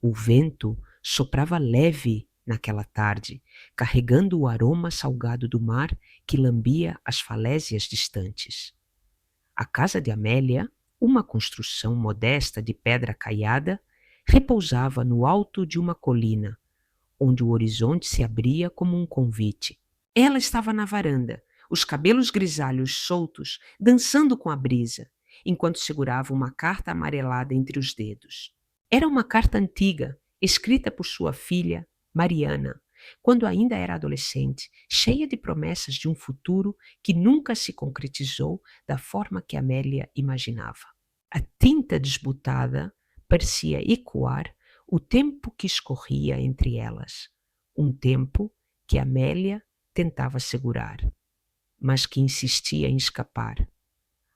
O vento soprava leve naquela tarde, carregando o aroma salgado do mar que lambia as falésias distantes. A casa de Amélia, uma construção modesta de pedra caiada, repousava no alto de uma colina, onde o horizonte se abria como um convite. Ela estava na varanda, os cabelos grisalhos soltos, dançando com a brisa, enquanto segurava uma carta amarelada entre os dedos. Era uma carta antiga, escrita por sua filha, Mariana, quando ainda era adolescente, cheia de promessas de um futuro que nunca se concretizou da forma que Amélia imaginava. A tinta desbotada parecia ecoar o tempo que escorria entre elas, um tempo que Amélia tentava segurar, mas que insistia em escapar.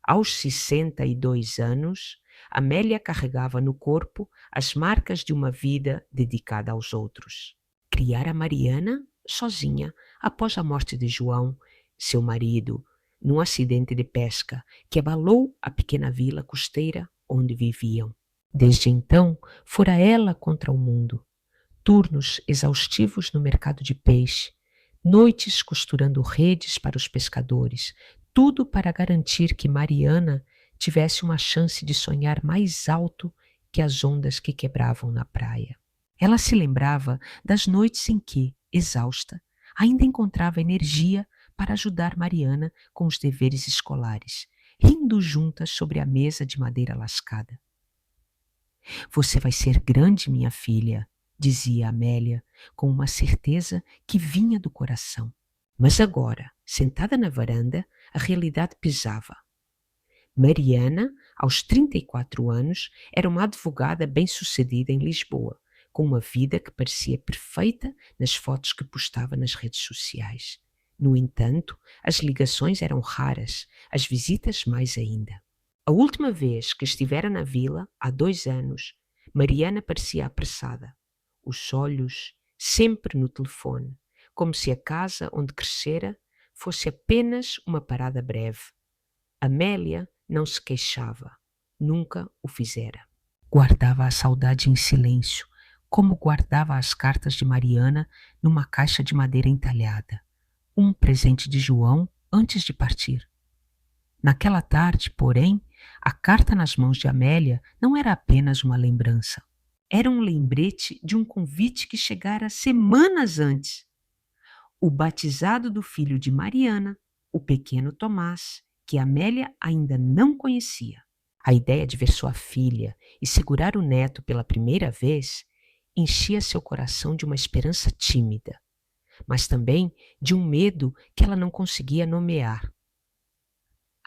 Aos 62 anos, Amélia carregava no corpo as marcas de uma vida dedicada aos outros. Criara Mariana sozinha após a morte de João, seu marido, num acidente de pesca que abalou a pequena vila costeira onde viviam. Desde então, fora ela contra o mundo. Turnos exaustivos no mercado de peixe, noites costurando redes para os pescadores, tudo para garantir que Mariana tivesse uma chance de sonhar mais alto que as ondas que quebravam na praia. Ela se lembrava das noites em que, exausta, ainda encontrava energia para ajudar Mariana com os deveres escolares, rindo juntas sobre a mesa de madeira lascada. Você vai ser grande, minha filha, dizia Amélia, com uma certeza que vinha do coração. Mas agora, sentada na varanda, a realidade pesava. Mariana, aos 34 anos, era uma advogada bem-sucedida em Lisboa, com uma vida que parecia perfeita nas fotos que postava nas redes sociais. No entanto, as ligações eram raras, as visitas mais ainda. A última vez que estivera na vila, há 2 anos, Mariana parecia apressada, os olhos sempre no telefone, como se a casa onde crescera fosse apenas uma parada breve. Amélia não se queixava, nunca o fizera. Guardava a saudade em silêncio, como guardava as cartas de Mariana numa caixa de madeira entalhada, um presente de João antes de partir. Naquela tarde, porém, a carta nas mãos de Amélia não era apenas uma lembrança. Era um lembrete de um convite que chegara semanas antes. O batizado do filho de Mariana, o pequeno Tomás, que Amélia ainda não conhecia. A ideia de ver sua filha e segurar o neto pela primeira vez enchia seu coração de uma esperança tímida, mas também de um medo que ela não conseguia nomear.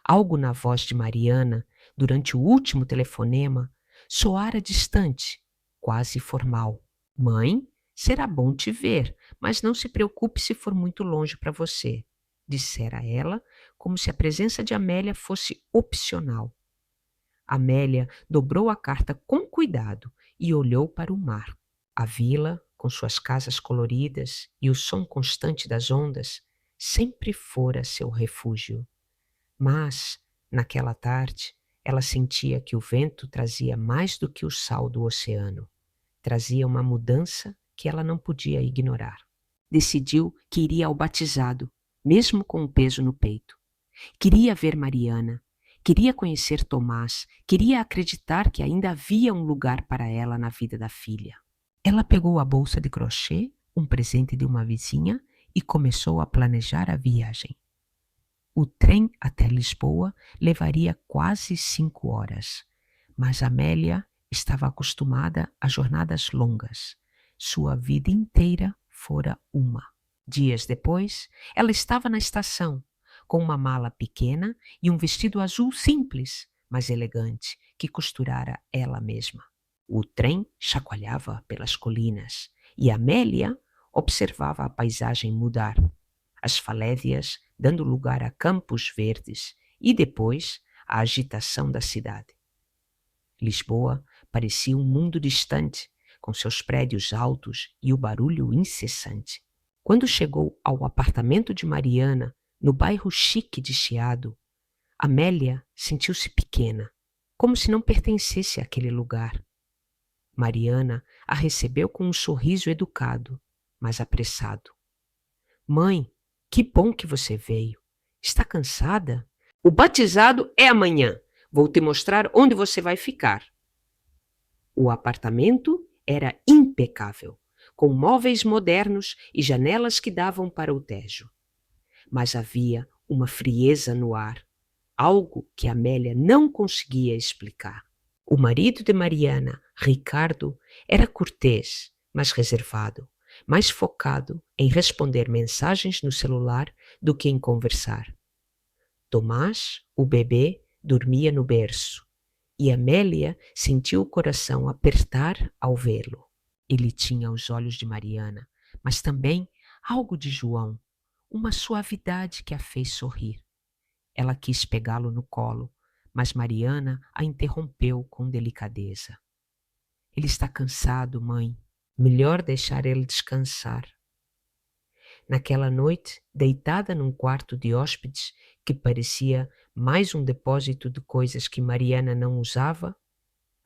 Algo na voz de Mariana, durante o último telefonema, soara distante, quase formal. Mãe, será bom te ver, mas não se preocupe se for muito longe para você, dissera ela, como se a presença de Amélia fosse opcional. Amélia dobrou a carta com cuidado e olhou para o mar. A vila, com suas casas coloridas e o som constante das ondas, sempre fora seu refúgio. Mas, naquela tarde, ela sentia que o vento trazia mais do que o sal do oceano. Trazia uma mudança que ela não podia ignorar. Decidiu que iria ao batizado, mesmo com o peso no peito. Queria ver Mariana, queria conhecer Tomás, queria acreditar que ainda havia um lugar para ela na vida da filha. Ela pegou a bolsa de crochê, um presente de uma vizinha, e começou a planejar a viagem. O trem até Lisboa levaria quase 5 horas, mas Amélia estava acostumada a jornadas longas. Sua vida inteira fora uma. Dias depois, ela estava na estação, com uma mala pequena e um vestido azul simples, mas elegante, que costurara ela mesma. O trem chacoalhava pelas colinas e Amélia observava a paisagem mudar, as falésias dando lugar a campos verdes e depois a agitação da cidade. Lisboa parecia um mundo distante, com seus prédios altos e o barulho incessante. Quando chegou ao apartamento de Mariana, no bairro chique de Chiado, Amélia sentiu-se pequena, como se não pertencesse àquele lugar. Mariana a recebeu com um sorriso educado, mas apressado. Mãe, que bom que você veio. Está cansada? O batizado é amanhã. Vou te mostrar onde você vai ficar. O apartamento era impecável, com móveis modernos e janelas que davam para o Tejo. Mas havia uma frieza no ar, algo que Amélia não conseguia explicar. O marido de Mariana, Ricardo, era cortês, mas reservado, mais focado em responder mensagens no celular do que em conversar. Tomás, o bebê, dormia no berço, e Amélia sentiu o coração apertar ao vê-lo. Ele tinha os olhos de Mariana, mas também algo de João, uma suavidade que a fez sorrir. Ela quis pegá-lo no colo, mas Mariana a interrompeu com delicadeza. Ele está cansado, mãe. Melhor deixar ele descansar. Naquela noite, deitada num quarto de hóspedes que parecia mais um depósito de coisas que Mariana não usava,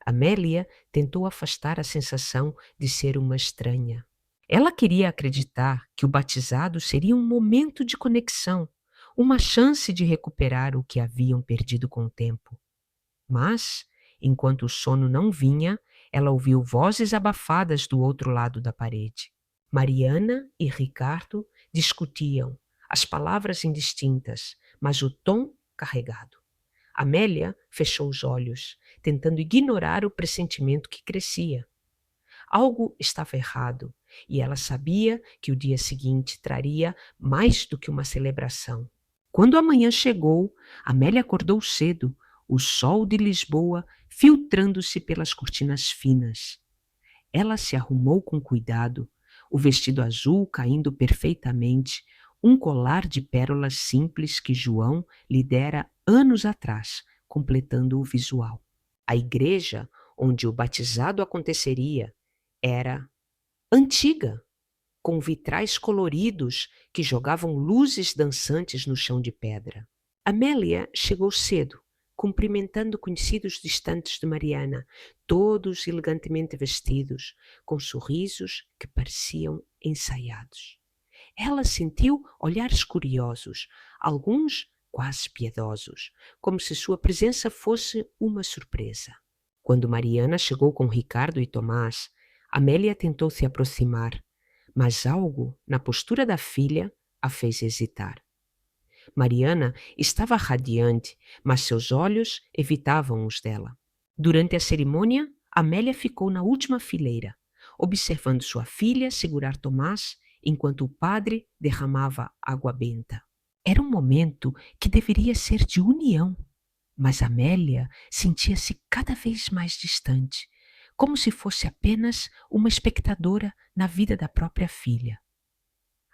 Amélia tentou afastar a sensação de ser uma estranha. Ela queria acreditar que o batizado seria um momento de conexão, uma chance de recuperar o que haviam perdido com o tempo. Mas, enquanto o sono não vinha, ela ouviu vozes abafadas do outro lado da parede. Mariana e Ricardo discutiam, as palavras indistintas, mas o tom carregado. Amélia fechou os olhos, tentando ignorar o pressentimento que crescia. Algo estava errado, e ela sabia que o dia seguinte traria mais do que uma celebração. Quando a manhã chegou, Amélia acordou cedo, o sol de Lisboa filtrando-se pelas cortinas finas. Ela se arrumou com cuidado, o vestido azul caindo perfeitamente, um colar de pérolas simples que João lhe dera anos atrás, completando o visual. A igreja onde o batizado aconteceria era antiga, com vitrais coloridos que jogavam luzes dançantes no chão de pedra. Amélia chegou cedo, cumprimentando conhecidos distantes de Mariana, todos elegantemente vestidos, com sorrisos que pareciam ensaiados. Ela sentiu olhares curiosos, alguns quase piedosos, como se sua presença fosse uma surpresa. Quando Mariana chegou com Ricardo e Tomás, Amélia tentou se aproximar, mas algo na postura da filha a fez hesitar. Mariana estava radiante, mas seus olhos evitavam os dela. Durante a cerimônia, Amélia ficou na última fileira, observando sua filha segurar Tomás enquanto o padre derramava água benta. Era um momento que deveria ser de união, mas Amélia sentia-se cada vez mais distante, como se fosse apenas uma espectadora na vida da própria filha.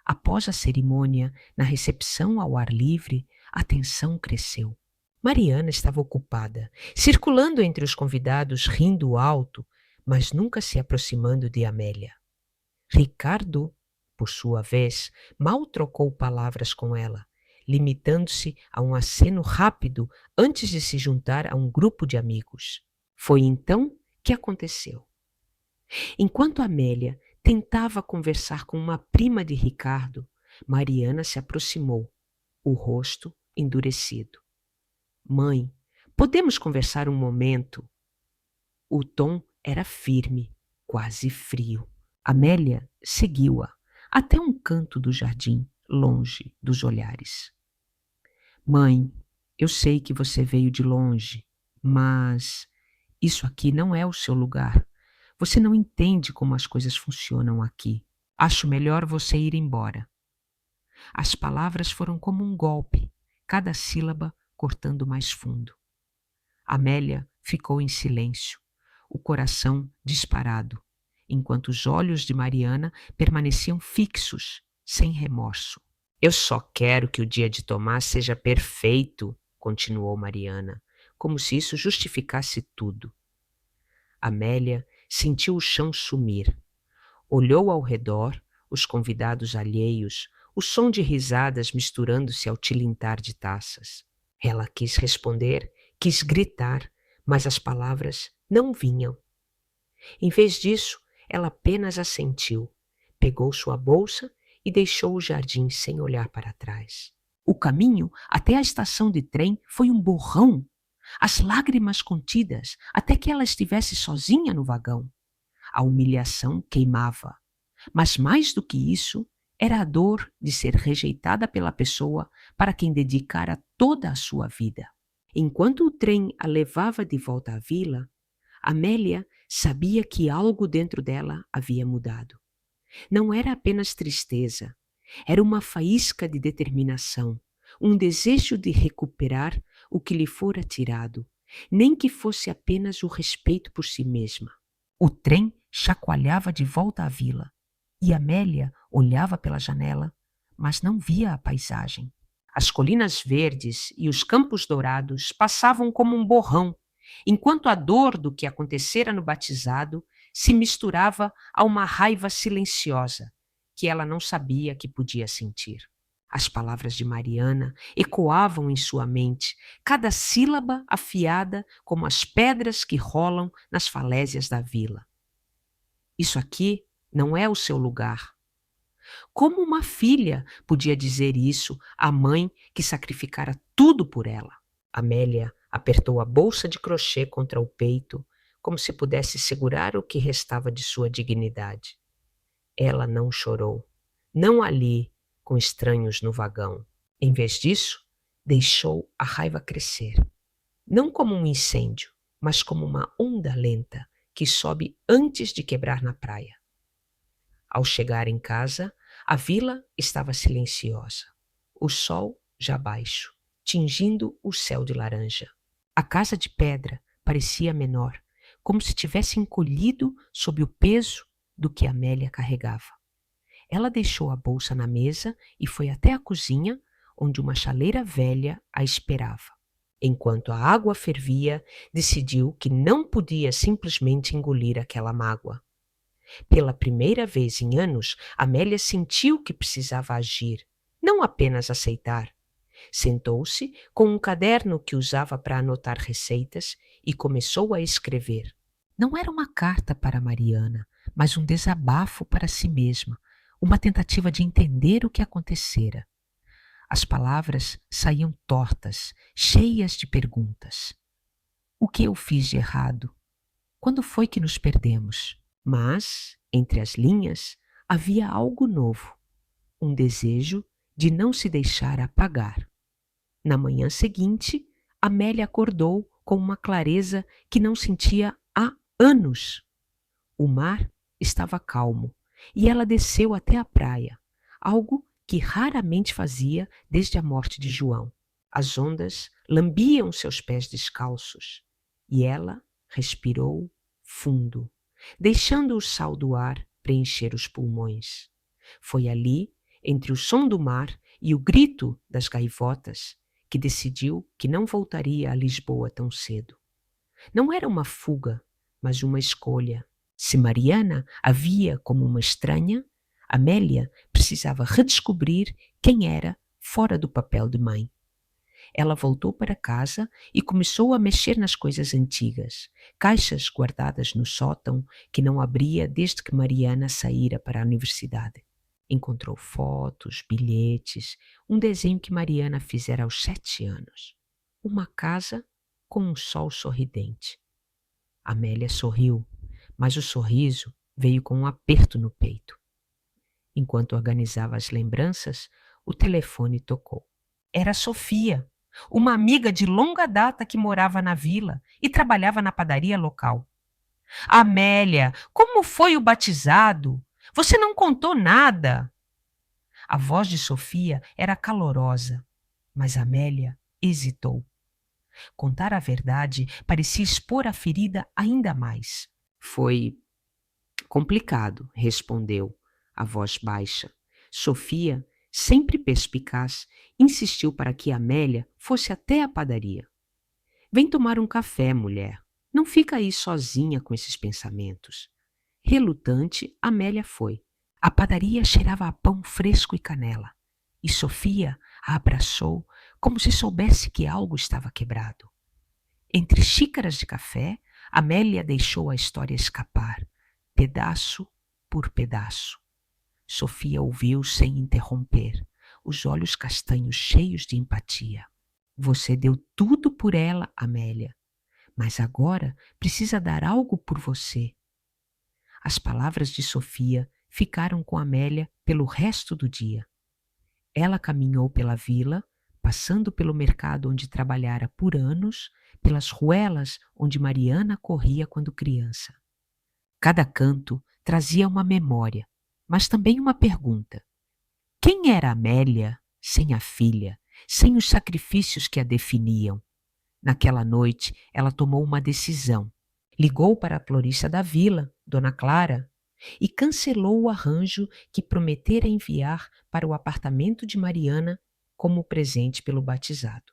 Após a cerimônia, na recepção ao ar livre, a tensão cresceu. Mariana estava ocupada, circulando entre os convidados, rindo alto, mas nunca se aproximando de Amélia. Ricardo, por sua vez, mal trocou palavras com ela, limitando-se a um aceno rápido antes de se juntar a um grupo de amigos. Foi então que aconteceu. Enquanto Amélia tentava conversar com uma prima de Ricardo, Mariana se aproximou, o rosto endurecido. Mãe, podemos conversar um momento? O tom era firme, quase frio. Amélia seguiu-a até um canto do jardim, longe dos olhares. Mãe, eu sei que você veio de longe, mas isso aqui não é o seu lugar. Você não entende como as coisas funcionam aqui. Acho melhor você ir embora. As palavras foram como um golpe, cada sílaba cortando mais fundo. Amélia ficou em silêncio, o coração disparado, enquanto os olhos de Mariana permaneciam fixos, sem remorso. Eu só quero que o dia de Tomás seja perfeito, continuou Mariana, como se isso justificasse tudo. Amélia sentiu o chão sumir. Olhou ao redor, os convidados alheios, o som de risadas misturando-se ao tilintar de taças. Ela quis responder, quis gritar, mas as palavras não vinham. Em vez disso, ela apenas assentiu, pegou sua bolsa e deixou o jardim sem olhar para trás. O caminho até a estação de trem foi um borrão, as lágrimas contidas até que ela estivesse sozinha no vagão. A humilhação queimava, mas mais do que isso, era a dor de ser rejeitada pela pessoa para quem dedicara toda a sua vida. Enquanto o trem a levava de volta à vila, Amélia sabia que algo dentro dela havia mudado. Não era apenas tristeza, era uma faísca de determinação, um desejo de recuperar o que lhe fora tirado, nem que fosse apenas o respeito por si mesma. O trem chacoalhava de volta à vila e Amélia olhava pela janela, mas não via a paisagem. As colinas verdes e os campos dourados passavam como um borrão, enquanto a dor do que acontecera no batizado se misturava a uma raiva silenciosa que ela não sabia que podia sentir. As palavras de Mariana ecoavam em sua mente, cada sílaba afiada como as pedras que rolam nas falésias da vila. Isso aqui não é o seu lugar. Como uma filha podia dizer isso à mãe que sacrificara tudo por ela? Amélia apertou a bolsa de crochê contra o peito, como se pudesse segurar o que restava de sua dignidade. Ela não chorou, não ali, com estranhos no vagão. Em vez disso, deixou a raiva crescer. Não como um incêndio, mas como uma onda lenta que sobe antes de quebrar na praia. Ao chegar em casa, a vila estava silenciosa. O sol já baixo, tingindo o céu de laranja. A casa de pedra parecia menor, como se tivesse encolhido sob o peso do que Amélia carregava. Ela deixou a bolsa na mesa e foi até a cozinha, onde uma chaleira velha a esperava. Enquanto a água fervia, decidiu que não podia simplesmente engolir aquela mágoa. Pela primeira vez em anos, Amélia sentiu que precisava agir, não apenas aceitar. Sentou-se com um caderno que usava para anotar receitas e começou a escrever. Não era uma carta para Mariana, mas um desabafo para si mesma, uma tentativa de entender o que acontecera. As palavras saíam tortas, cheias de perguntas. O que eu fiz de errado? Quando foi que nos perdemos? Mas, entre as linhas, havia algo novo, um desejo de não se deixar apagar. Na manhã seguinte, Amélia acordou com uma clareza que não sentia há anos. O mar estava calmo e ela desceu até a praia, algo que raramente fazia desde a morte de João. As ondas lambiam seus pés descalços e ela respirou fundo, deixando o sal do ar preencher os pulmões. Foi ali, entre o som do mar e o grito das gaivotas, que decidiu que não voltaria a Lisboa tão cedo. Não era uma fuga, mas uma escolha. Se Mariana a via como uma estranha, Amélia precisava redescobrir quem era fora do papel de mãe. Ela voltou para casa e começou a mexer nas coisas antigas, caixas guardadas no sótão que não abria desde que Mariana saíra para a universidade. Encontrou fotos, bilhetes, um desenho que Mariana fizera aos 7 anos. Uma casa com um sol sorridente. Amélia sorriu, mas o sorriso veio com um aperto no peito. Enquanto organizava as lembranças, o telefone tocou. Era Sofia, uma amiga de longa data que morava na vila e trabalhava na padaria local. Amélia, como foi o batizado? Você não contou nada. A voz de Sofia era calorosa, mas Amélia hesitou. Contar a verdade parecia expor a ferida ainda mais. Foi complicado, respondeu a voz baixa. Sofia, sempre perspicaz, insistiu para que Amélia fosse até a padaria. Vem tomar um café, mulher. Não fica aí sozinha com esses pensamentos. Relutante, Amélia foi. A padaria cheirava a pão fresco e canela, e Sofia a abraçou como se soubesse que algo estava quebrado. Entre xícaras de café, Amélia deixou a história escapar, pedaço por pedaço. Sofia ouviu sem interromper, os olhos castanhos cheios de empatia. Você deu tudo por ela, Amélia, mas agora precisa dar algo por você. As palavras de Sofia ficaram com Amélia pelo resto do dia. Ela caminhou pela vila, passando pelo mercado onde trabalhara por anos, pelas ruelas onde Mariana corria quando criança. Cada canto trazia uma memória, mas também uma pergunta. Quem era Amélia sem a filha, sem os sacrifícios que a definiam? Naquela noite, ela tomou uma decisão. Ligou para a florista da vila, Dona Clara, e cancelou o arranjo que prometera enviar para o apartamento de Mariana como presente pelo batizado.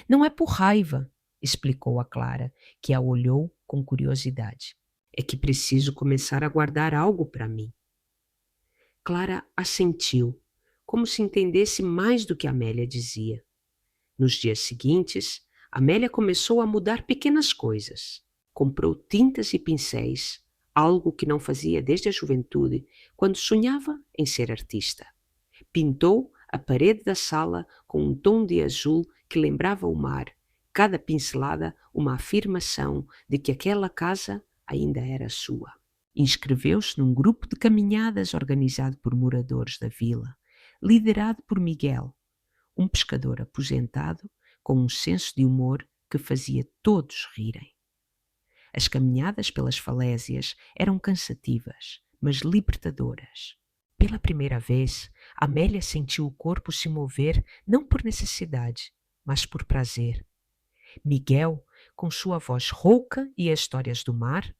Não é por raiva, explicou a Clara, que a olhou com curiosidade. É que preciso começar a guardar algo para mim. Clara assentiu, como se entendesse mais do que Amélia dizia. Nos dias seguintes, Amélia começou a mudar pequenas coisas. Comprou tintas e pincéis, algo que não fazia desde a juventude, quando sonhava em ser artista. Pintou a parede da sala com um tom de azul que lembrava o mar, cada pincelada uma afirmação de que aquela casa ainda era sua. Inscreveu-se num grupo de caminhadas organizado por moradores da vila, liderado por Miguel, um pescador aposentado com um senso de humor que fazia todos rirem. As caminhadas pelas falésias eram cansativas, mas libertadoras. Pela primeira vez, Amélia sentiu o corpo se mover não por necessidade, mas por prazer. Miguel, com sua voz rouca e as histórias do mar,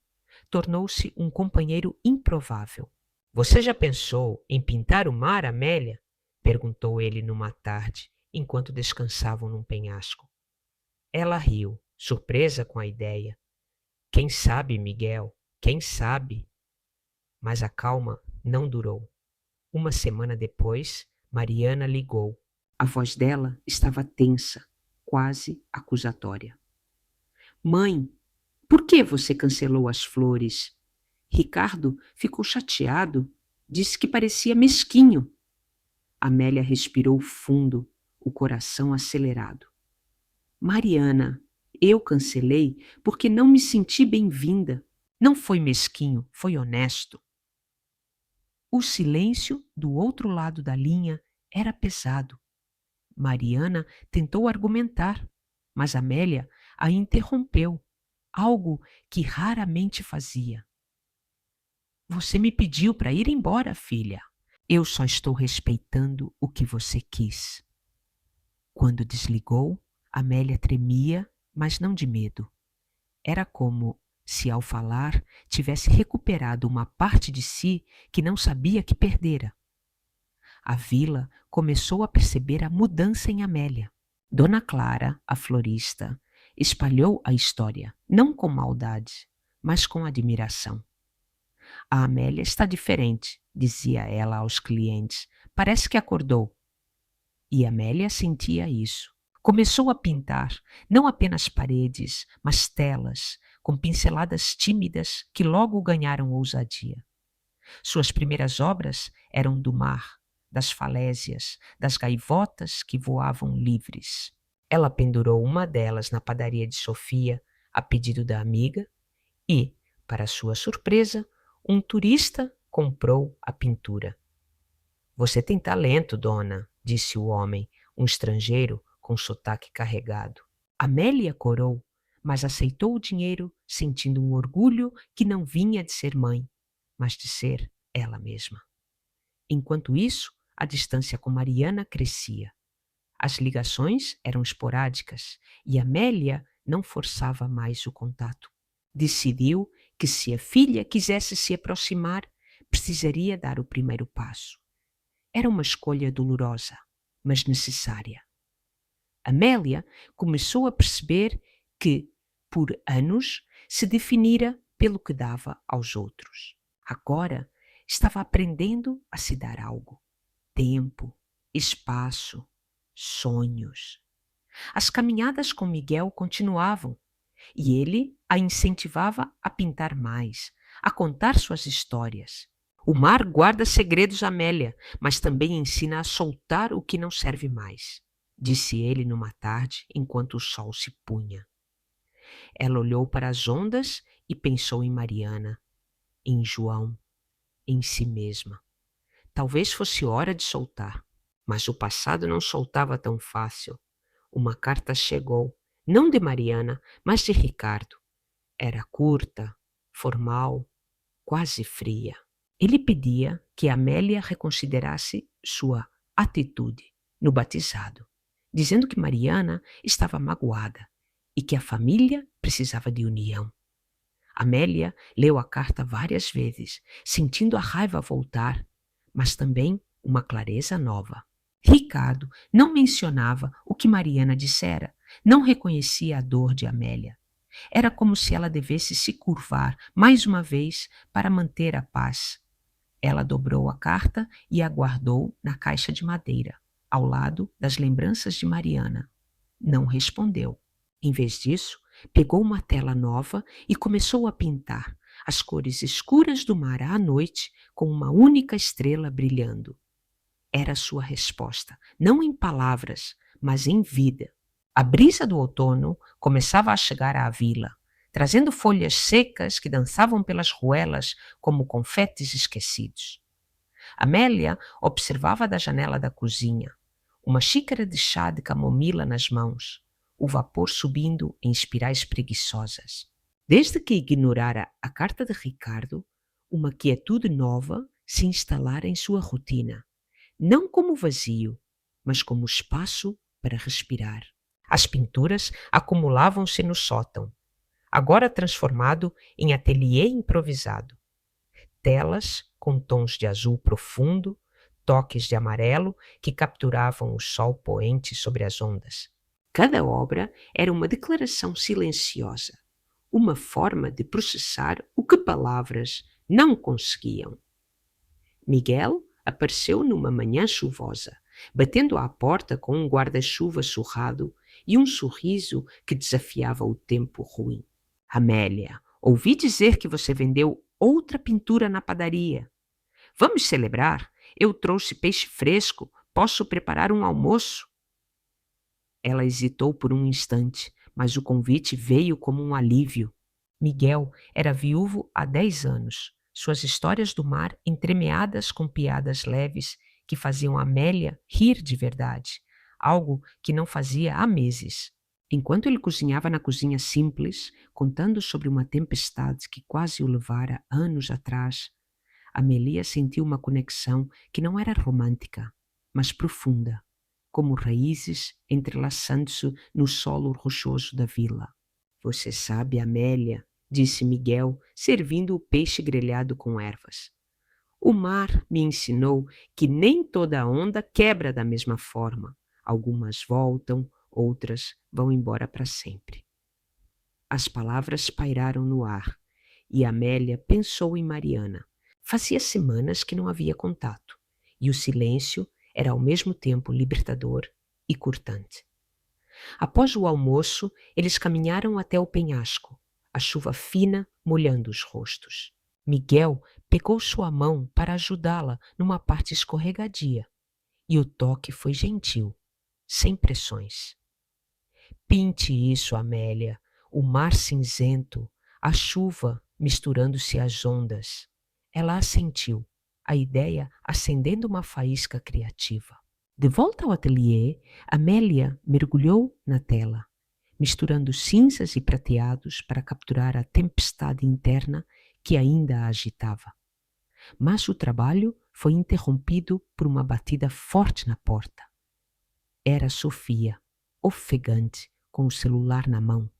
tornou-se um companheiro improvável. Você já pensou em pintar o mar, Amélia? Perguntou ele numa tarde, enquanto descansavam num penhasco. Ela riu, surpresa com a ideia. Quem sabe, Miguel, quem sabe? Mas a calma não durou. Uma semana depois, Mariana ligou. A voz dela estava tensa, quase acusatória. Mãe, por que você cancelou as flores? Ricardo ficou chateado, disse que parecia mesquinho. Amélia respirou fundo, o coração acelerado. Mariana, eu cancelei porque não me senti bem-vinda. Não foi mesquinho, foi honesto. O silêncio do outro lado da linha era pesado. Mariana tentou argumentar, mas Amélia a interrompeu, algo que raramente fazia. Você me pediu para ir embora, filha. Eu só estou respeitando o que você quis. Quando desligou, Amélia tremia, mas não de medo. Era como se, ao falar, tivesse recuperado uma parte de si que não sabia que perdera. A vila começou a perceber a mudança em Amélia. Dona Clara, a florista, espalhou a história, não com maldade, mas com admiração. A Amélia está diferente, dizia ela aos clientes. Parece que acordou. E Amélia sentia isso. Começou a pintar não apenas paredes, mas telas, com pinceladas tímidas que logo ganharam ousadia. Suas primeiras obras eram do mar, das falésias, das gaivotas que voavam livres. Ela pendurou uma delas na padaria de Sofia, a pedido da amiga, e, para sua surpresa, um turista comprou a pintura. Você tem talento, dona, disse o homem, um estrangeiro com sotaque carregado. Amélia corou, mas aceitou o dinheiro sentindo um orgulho que não vinha de ser mãe, mas de ser ela mesma. Enquanto isso, a distância com Mariana crescia. As ligações eram esporádicas e Amélia não forçava mais o contato. Decidiu que se a filha quisesse se aproximar, precisaria dar o primeiro passo. Era uma escolha dolorosa, mas necessária. Amélia começou a perceber que, por anos, se definira pelo que dava aos outros. Agora estava aprendendo a se dar algo. Tempo, espaço, sonhos. As caminhadas com Miguel continuavam e ele a incentivava a pintar mais, a contar suas histórias. O mar guarda segredos, Amélia, mas também ensina a soltar o que não serve mais, disse ele numa tarde enquanto o sol se punha. Ela olhou para as ondas e pensou em Mariana, em João, em si mesma. Talvez fosse hora de soltar, mas o passado não soltava tão fácil. Uma carta chegou, não de Mariana, mas de Ricardo. Era curta, formal, quase fria. Ele pedia que Amélia reconsiderasse sua atitude no batizado, dizendo que Mariana estava magoada e que a família precisava de união. Amélia leu a carta várias vezes, sentindo a raiva voltar, mas também uma clareza nova. Ricardo não mencionava o que Mariana dissera, não reconhecia a dor de Amélia. Era como se ela devesse se curvar mais uma vez para manter a paz. Ela dobrou a carta e a guardou na caixa de madeira, ao lado das lembranças de Mariana. Não respondeu. Em vez disso, pegou uma tela nova e começou a pintar as cores escuras do mar à noite com uma única estrela brilhando. Era sua resposta, não em palavras, mas em vida. A brisa do outono começava a chegar à vila, trazendo folhas secas que dançavam pelas ruelas como confetes esquecidos. Amélia observava da janela da cozinha, uma xícara de chá de camomila nas mãos, o vapor subindo em espirais preguiçosas. Desde que ignorara a carta de Ricardo, uma quietude nova se instalara em sua rotina, não como vazio, mas como espaço para respirar. As pinturas acumulavam-se no sótão, agora transformado em ateliê improvisado. Telas com tons de azul profundo, toques de amarelo que capturavam o sol poente sobre as ondas. Cada obra era uma declaração silenciosa, uma forma de processar o que palavras não conseguiam. Miguel apareceu numa manhã chuvosa, batendo à porta com um guarda-chuva surrado e um sorriso que desafiava o tempo ruim. Amélia, ouvi dizer que você vendeu outra pintura na padaria. Vamos celebrar? Eu trouxe peixe fresco. Posso preparar um almoço? Ela hesitou por um instante, mas o convite veio como um alívio. Miguel era viúvo há 10 anos. Suas histórias do mar entremeadas com piadas leves que faziam Amélia rir de verdade, algo que não fazia há meses. Enquanto ele cozinhava na cozinha simples, contando sobre uma tempestade que quase o levara anos atrás, Amélia sentiu uma conexão que não era romântica, mas profunda, como raízes entrelaçando-se no solo rochoso da vila. Você sabe, Amélia, disse Miguel, servindo o peixe grelhado com ervas. O mar me ensinou que nem toda onda quebra da mesma forma. Algumas voltam, outras vão embora para sempre. As palavras pairaram no ar e Amélia pensou em Mariana. Fazia semanas que não havia contato e o silêncio era ao mesmo tempo libertador e cortante. Após o almoço, eles caminharam até o penhasco, a chuva fina molhando os rostos. Miguel pegou sua mão para ajudá-la numa parte escorregadia e o toque foi gentil, sem pressões. Pinte isso, Amélia, o mar cinzento, a chuva misturando-se às ondas. Ela assentiu, a ideia acendendo uma faísca criativa. De volta ao ateliê, Amélia mergulhou na tela, misturando cinzas e prateados para capturar a tempestade interna que ainda a agitava. Mas o trabalho foi interrompido por uma batida forte na porta. Era Sofia, ofegante, com o celular na mão.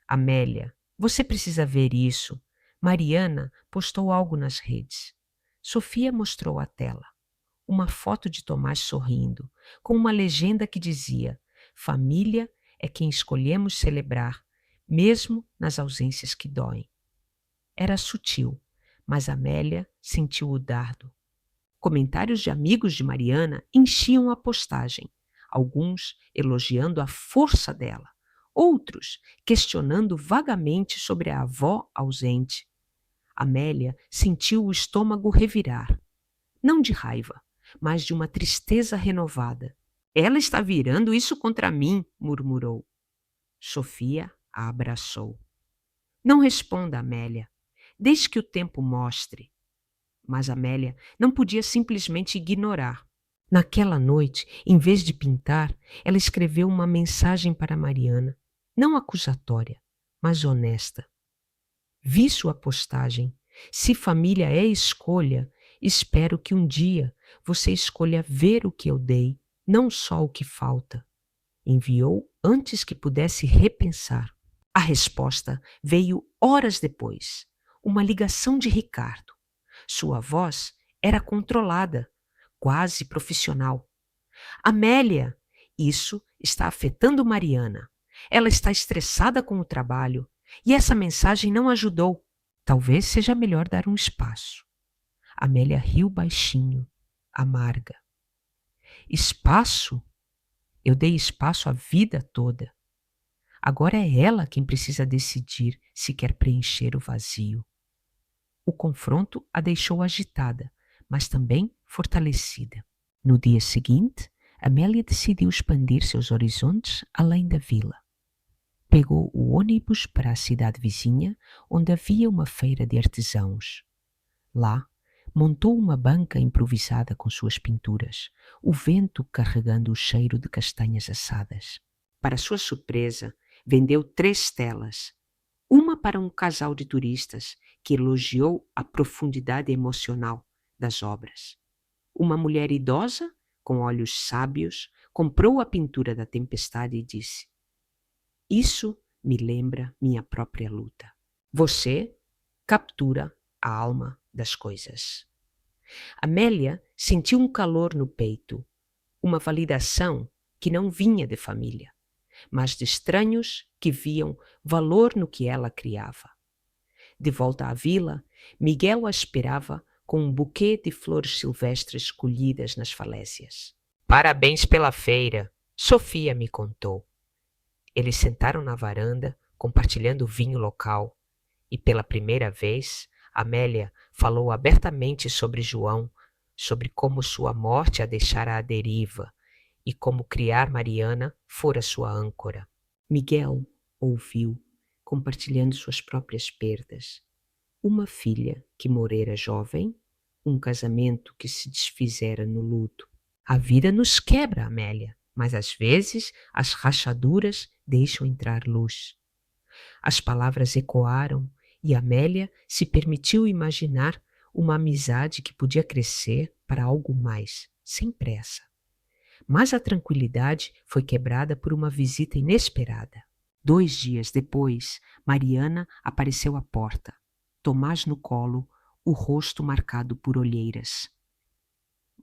Amélia, você precisa ver isso. Mariana postou algo nas redes. Sofia mostrou a tela. Uma foto de Tomás sorrindo, com uma legenda que dizia: família é quem escolhemos celebrar, mesmo nas ausências que doem. Era sutil, mas Amélia sentiu o dardo. Comentários de amigos de Mariana enchiam a postagem, alguns elogiando a força dela, outros questionando vagamente sobre a avó ausente. Amélia sentiu o estômago revirar, não de raiva, mas de uma tristeza renovada. Ela está virando isso contra mim, murmurou. Sofia a abraçou. Não responda, Amélia. Deixe que o tempo mostre. Mas Amélia não podia simplesmente ignorar. Naquela noite, em vez de pintar, ela escreveu uma mensagem para Mariana, não acusatória, mas honesta. Vi sua postagem. Se família é escolha, espero que um dia você escolha ver o que eu dei, não só o que falta. Enviou antes que pudesse repensar. A resposta veio horas depois. Uma ligação de Ricardo. Sua voz era controlada, quase profissional. Amélia, isso está afetando Mariana. Ela está estressada com o trabalho e essa mensagem não ajudou. Talvez seja melhor dar um espaço. Amélia riu baixinho, amarga. Espaço? Eu dei espaço a vida toda. Agora é ela quem precisa decidir se quer preencher o vazio. O confronto a deixou agitada, mas também fortalecida. No dia seguinte, Amélia decidiu expandir seus horizontes além da vila. Pegou o ônibus para a cidade vizinha, onde havia uma feira de artesãos. Lá, montou uma banca improvisada com suas pinturas, o vento carregando o cheiro de castanhas assadas. Para sua surpresa, vendeu 3 telas. Uma para um casal de turistas que elogiou a profundidade emocional das obras. Uma mulher idosa, com olhos sábios, comprou a pintura da tempestade e disse: Isso me lembra minha própria luta. Você captura a alma das coisas. Amélia sentiu um calor no peito, uma validação que não vinha de família, mas de estranhos que viam valor no que ela criava. De volta à vila, Miguel a esperava com um buquê de flores silvestres colhidas nas falésias. Parabéns pela feira, Sofia me contou. Eles sentaram na varanda, compartilhando o vinho local, e pela primeira vez, Amélia falou abertamente sobre João, sobre como sua morte a deixara à deriva e como criar Mariana fora sua âncora. Miguel ouviu, compartilhando suas próprias perdas. Uma filha que morrera jovem, um casamento que se desfizera no luto. A vida nos quebra, Amélia, mas às vezes as rachaduras deixam entrar luz. As palavras ecoaram e Amélia se permitiu imaginar uma amizade que podia crescer para algo mais, sem pressa. Mas a tranquilidade foi quebrada por uma visita inesperada. 2 dias depois, Mariana apareceu à porta, Tomás no colo, o rosto marcado por olheiras.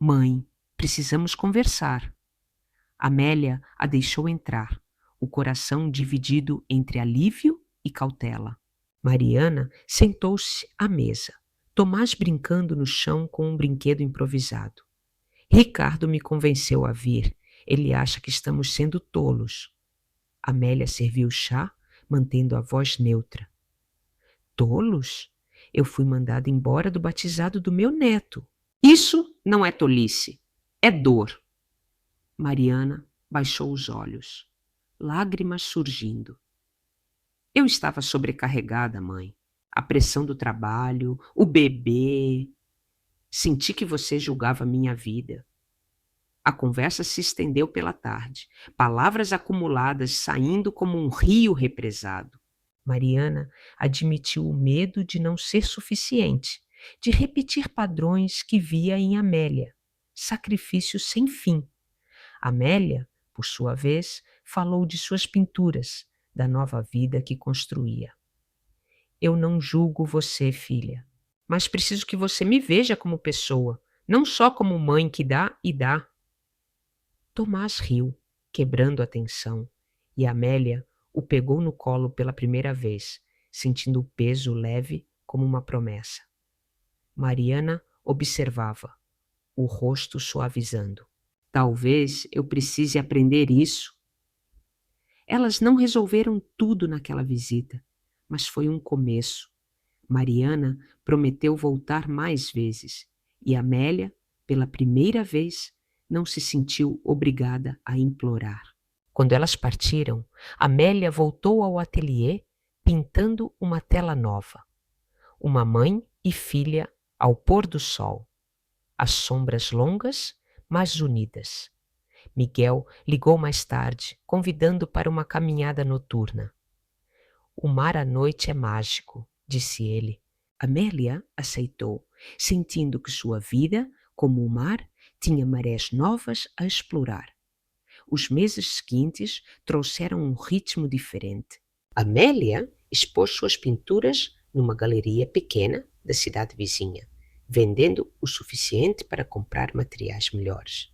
Mãe, precisamos conversar. Amélia a deixou entrar, o coração dividido entre alívio e cautela. Mariana sentou-se à mesa, Tomás brincando no chão com um brinquedo improvisado. Ricardo me convenceu a vir. Ele acha que estamos sendo tolos. Amélia serviu chá, mantendo a voz neutra. Tolos? Eu fui mandada embora do batizado do meu neto. Isso não é tolice, é dor. Mariana baixou os olhos, lágrimas surgindo. Eu estava sobrecarregada, mãe. A pressão do trabalho, o bebê. Senti que você julgava minha vida. A conversa se estendeu pela tarde, palavras acumuladas saindo como um rio represado. Mariana admitiu o medo de não ser suficiente, de repetir padrões que via em Amélia, sacrifício sem fim. Amélia, por sua vez, falou de suas pinturas, da nova vida que construía. Eu não julgo você, filha, mas preciso que você me veja como pessoa, não só como mãe que dá e dá. Tomás riu, quebrando a tensão, e Amélia o pegou no colo pela primeira vez, sentindo o peso leve como uma promessa. Mariana observava, o rosto suavizando. Talvez eu precise aprender isso. Elas não resolveram tudo naquela visita, mas foi um começo. Mariana prometeu voltar mais vezes e Amélia, pela primeira vez, não se sentiu obrigada a implorar. Quando elas partiram, Amélia voltou ao ateliê pintando uma tela nova. Uma mãe e filha ao pôr do sol. As sombras longas, mas unidas. Miguel ligou mais tarde, convidando para uma caminhada noturna. O mar à noite é mágico, disse ele. Amélia aceitou, sentindo que sua vida, como o mar, tinha marés novas a explorar. Os meses seguintes trouxeram um ritmo diferente. Amélia expôs suas pinturas numa galeria pequena da cidade vizinha, vendendo o suficiente para comprar materiais melhores.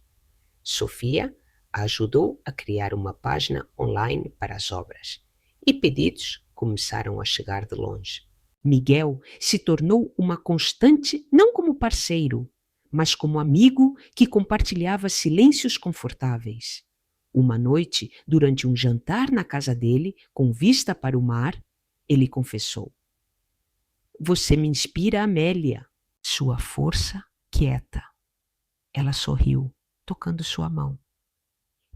Sofia a ajudou a criar uma página online para as obras e pedidos começaram a chegar de longe. Miguel se tornou uma constante não como parceiro, mas como amigo que compartilhava silêncios confortáveis. Uma noite, durante um jantar na casa dele, com vista para o mar, ele confessou: "Você me inspira, Amélia." Sua força quieta. Ela sorriu, tocando sua mão.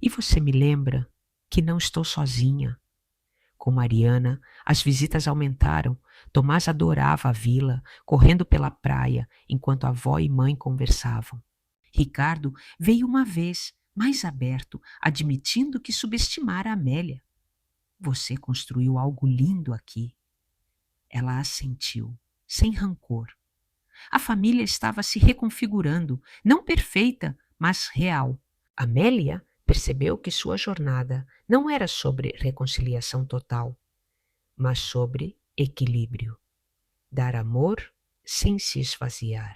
"E você me lembra que não estou sozinha." Com Mariana, as visitas aumentaram. Tomás adorava a vila, correndo pela praia, enquanto a avó e mãe conversavam. Ricardo veio uma vez, mais aberto, admitindo que subestimara a Amélia. "Você construiu algo lindo aqui." Ela assentiu, sem rancor. A família estava se reconfigurando, não perfeita, mas real. Amélia percebeu que sua jornada não era sobre reconciliação total, mas sobre equilíbrio. Dar amor sem se esvaziar.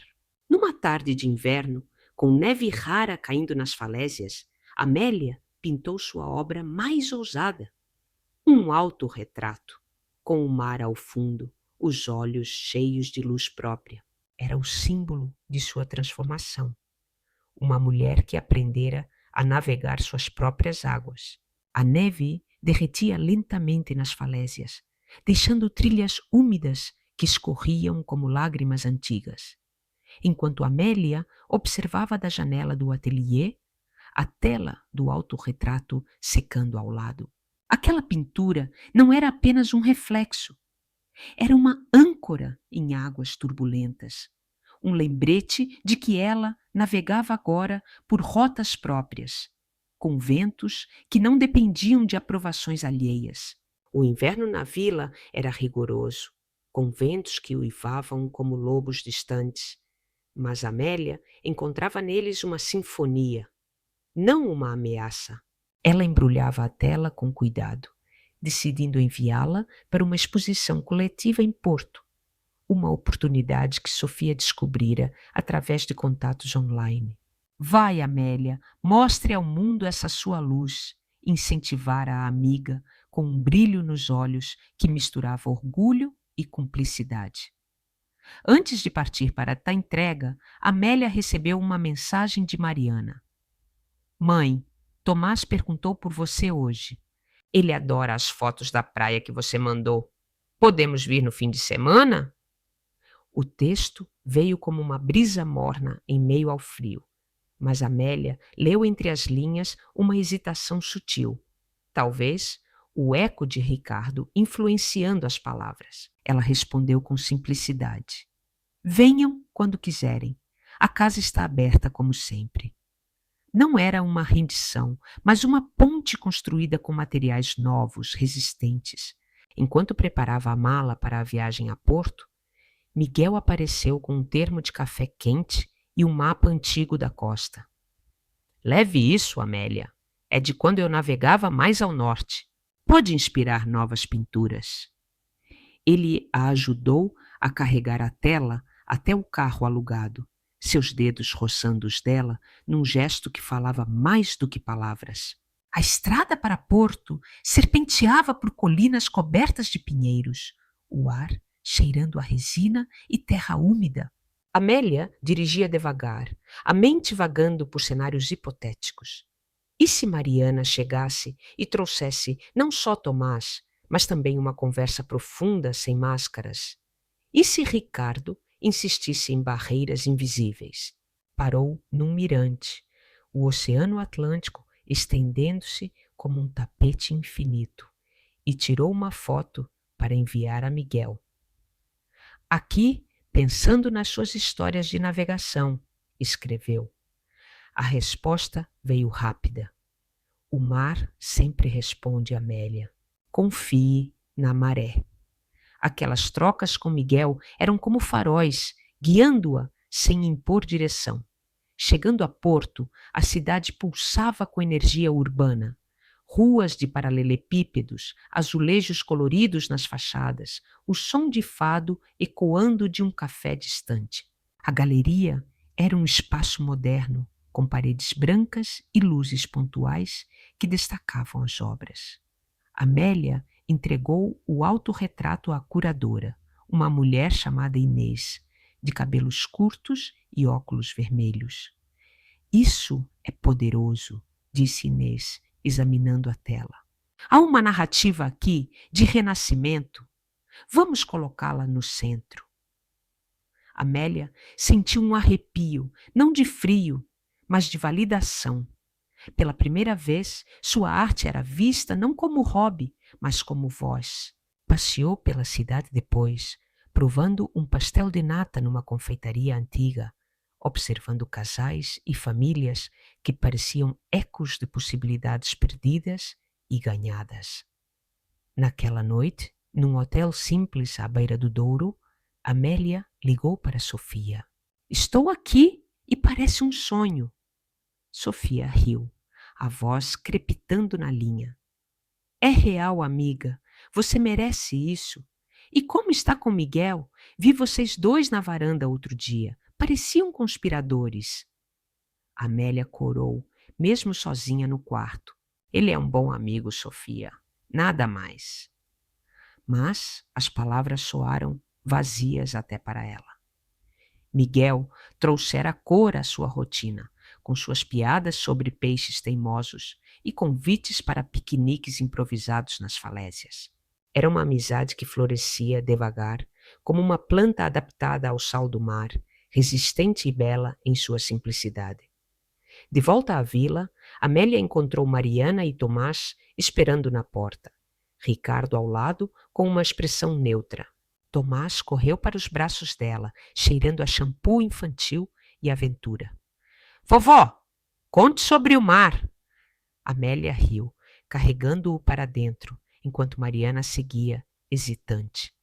Numa tarde de inverno, com neve rara caindo nas falésias, Amélia pintou sua obra mais ousada. Um autorretrato, com o mar ao fundo, os olhos cheios de luz própria. Era o símbolo de sua transformação. Uma mulher que aprendera a navegar suas próprias águas. A neve derretia lentamente nas falésias, deixando trilhas úmidas que escorriam como lágrimas antigas. Enquanto Amélia observava da janela do ateliê, a tela do autorretrato secando ao lado. Aquela pintura não era apenas um reflexo, era uma âncora em águas turbulentas, um lembrete de que ela navegava agora por rotas próprias, com ventos que não dependiam de aprovações alheias. O inverno na vila era rigoroso, com ventos que uivavam como lobos distantes, mas Amélia encontrava neles uma sinfonia, não uma ameaça. Ela embrulhava a tela com cuidado, decidindo enviá-la para uma exposição coletiva em Porto, uma oportunidade que Sofia descobrira através de contatos online. "Vai, Amélia, mostre ao mundo essa sua luz", incentivara a amiga com um brilho nos olhos que misturava orgulho e cumplicidade. Antes de partir para a entrega, Amélia recebeu uma mensagem de Mariana. "Mãe, Tomás perguntou por você hoje. Ele adora as fotos da praia que você mandou. Podemos vir no fim de semana?" O texto veio como uma brisa morna em meio ao frio, mas Amélia leu entre as linhas uma hesitação sutil. Talvez o eco de Ricardo influenciando as palavras. Ela respondeu com simplicidade: "Venham quando quiserem. A casa está aberta como sempre." Não era uma rendição, mas uma ponte construída com materiais novos, resistentes. Enquanto preparava a mala para a viagem a Porto, Miguel apareceu com um termo de café quente e um mapa antigo da costa. "Leve isso, Amélia. É de quando eu navegava mais ao norte. Pode inspirar novas pinturas." Ele a ajudou a carregar a tela até o carro alugado, seus dedos roçando os dela num gesto que falava mais do que palavras. A estrada para Porto serpenteava por colinas cobertas de pinheiros, o ar cheirando a resina e terra úmida. Amélia dirigia devagar, a mente vagando por cenários hipotéticos. E se Mariana chegasse e trouxesse não só Tomás, mas também uma conversa profunda sem máscaras? E se Ricardo insistisse em barreiras invisíveis? Parou num mirante, o Oceano Atlântico estendendo-se como um tapete infinito, e tirou uma foto para enviar a Miguel. Aqui, pensando nas suas histórias de navegação, escreveu. A resposta veio rápida. O mar sempre responde, Amélia. Confie na maré. Aquelas trocas com Miguel eram como faróis, guiando-a sem impor direção. Chegando a Porto, a cidade pulsava com energia urbana. Ruas de paralelepípedos, azulejos coloridos nas fachadas, o som de fado ecoando de um café distante. A galeria era um espaço moderno, com paredes brancas e luzes pontuais que destacavam as obras. Amélia entregou o autorretrato à curadora, uma mulher chamada Inês, de cabelos curtos e óculos vermelhos. Isso é poderoso, disse Inês, examinando a tela. Há uma narrativa aqui de renascimento. Vamos colocá-la no centro. Amélia sentiu um arrepio, não de frio, mas de validação. Pela primeira vez, sua arte era vista não como hobby, mas como voz. Passeou pela cidade depois, provando um pastel de nata numa confeitaria antiga, observando casais e famílias que pareciam ecos de possibilidades perdidas e ganhadas. Naquela noite, num hotel simples à beira do Douro, Amélia ligou para Sofia. Estou aqui e parece um sonho. Sofia riu, a voz crepitando na linha. É real, amiga. Você merece isso. E como está com Miguel? Vi vocês dois na varanda outro dia. Pareciam conspiradores. Amélia corou, mesmo sozinha no quarto. Ele é um bom amigo, Sofia. Nada mais. Mas as palavras soaram vazias até para ela. Miguel trouxera cor à sua rotina, com suas piadas sobre peixes teimosos e convites para piqueniques improvisados nas falésias. Era uma amizade que florescia devagar, como uma planta adaptada ao sal do mar, resistente e bela em sua simplicidade. De volta à vila, Amélia encontrou Mariana e Tomás esperando na porta. Ricardo ao lado, com uma expressão neutra. Tomás correu para os braços dela, cheirando a shampoo infantil e aventura. Vovó, conte sobre o mar. Amélia riu, carregando-o para dentro, enquanto Mariana seguia, hesitante.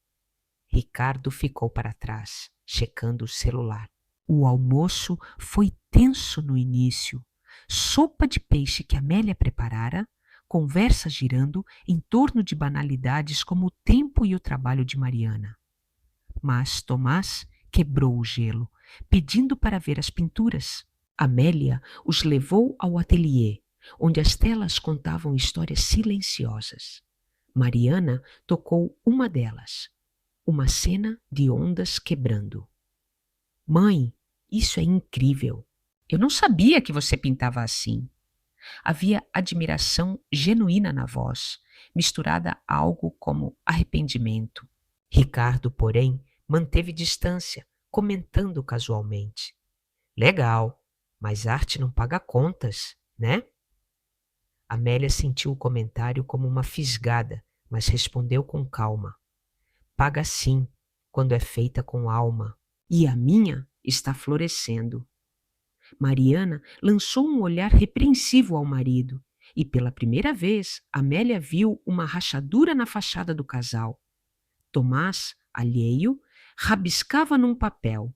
Ricardo ficou para trás, checando o celular. O almoço foi tenso no início. Sopa de peixe que Amélia preparara, conversa girando em torno de banalidades como o tempo e o trabalho de Mariana. Mas Tomás quebrou o gelo, pedindo para ver as pinturas. Amélia os levou ao ateliê, onde as telas contavam histórias silenciosas. Mariana tocou uma delas, uma cena de ondas quebrando. Mãe, isso é incrível. Eu não sabia que você pintava assim. Havia admiração genuína na voz, misturada a algo como arrependimento. Ricardo, porém, manteve distância, comentando casualmente. Legal, mas arte não paga contas, né? Amélia sentiu o comentário como uma fisgada, mas respondeu com calma. Paga sim, quando é feita com alma. E a minha está florescendo. Mariana lançou um olhar repreensivo ao marido, e pela primeira vez Amélia viu uma rachadura na fachada do casal. Tomás, alheio, rabiscava num papel,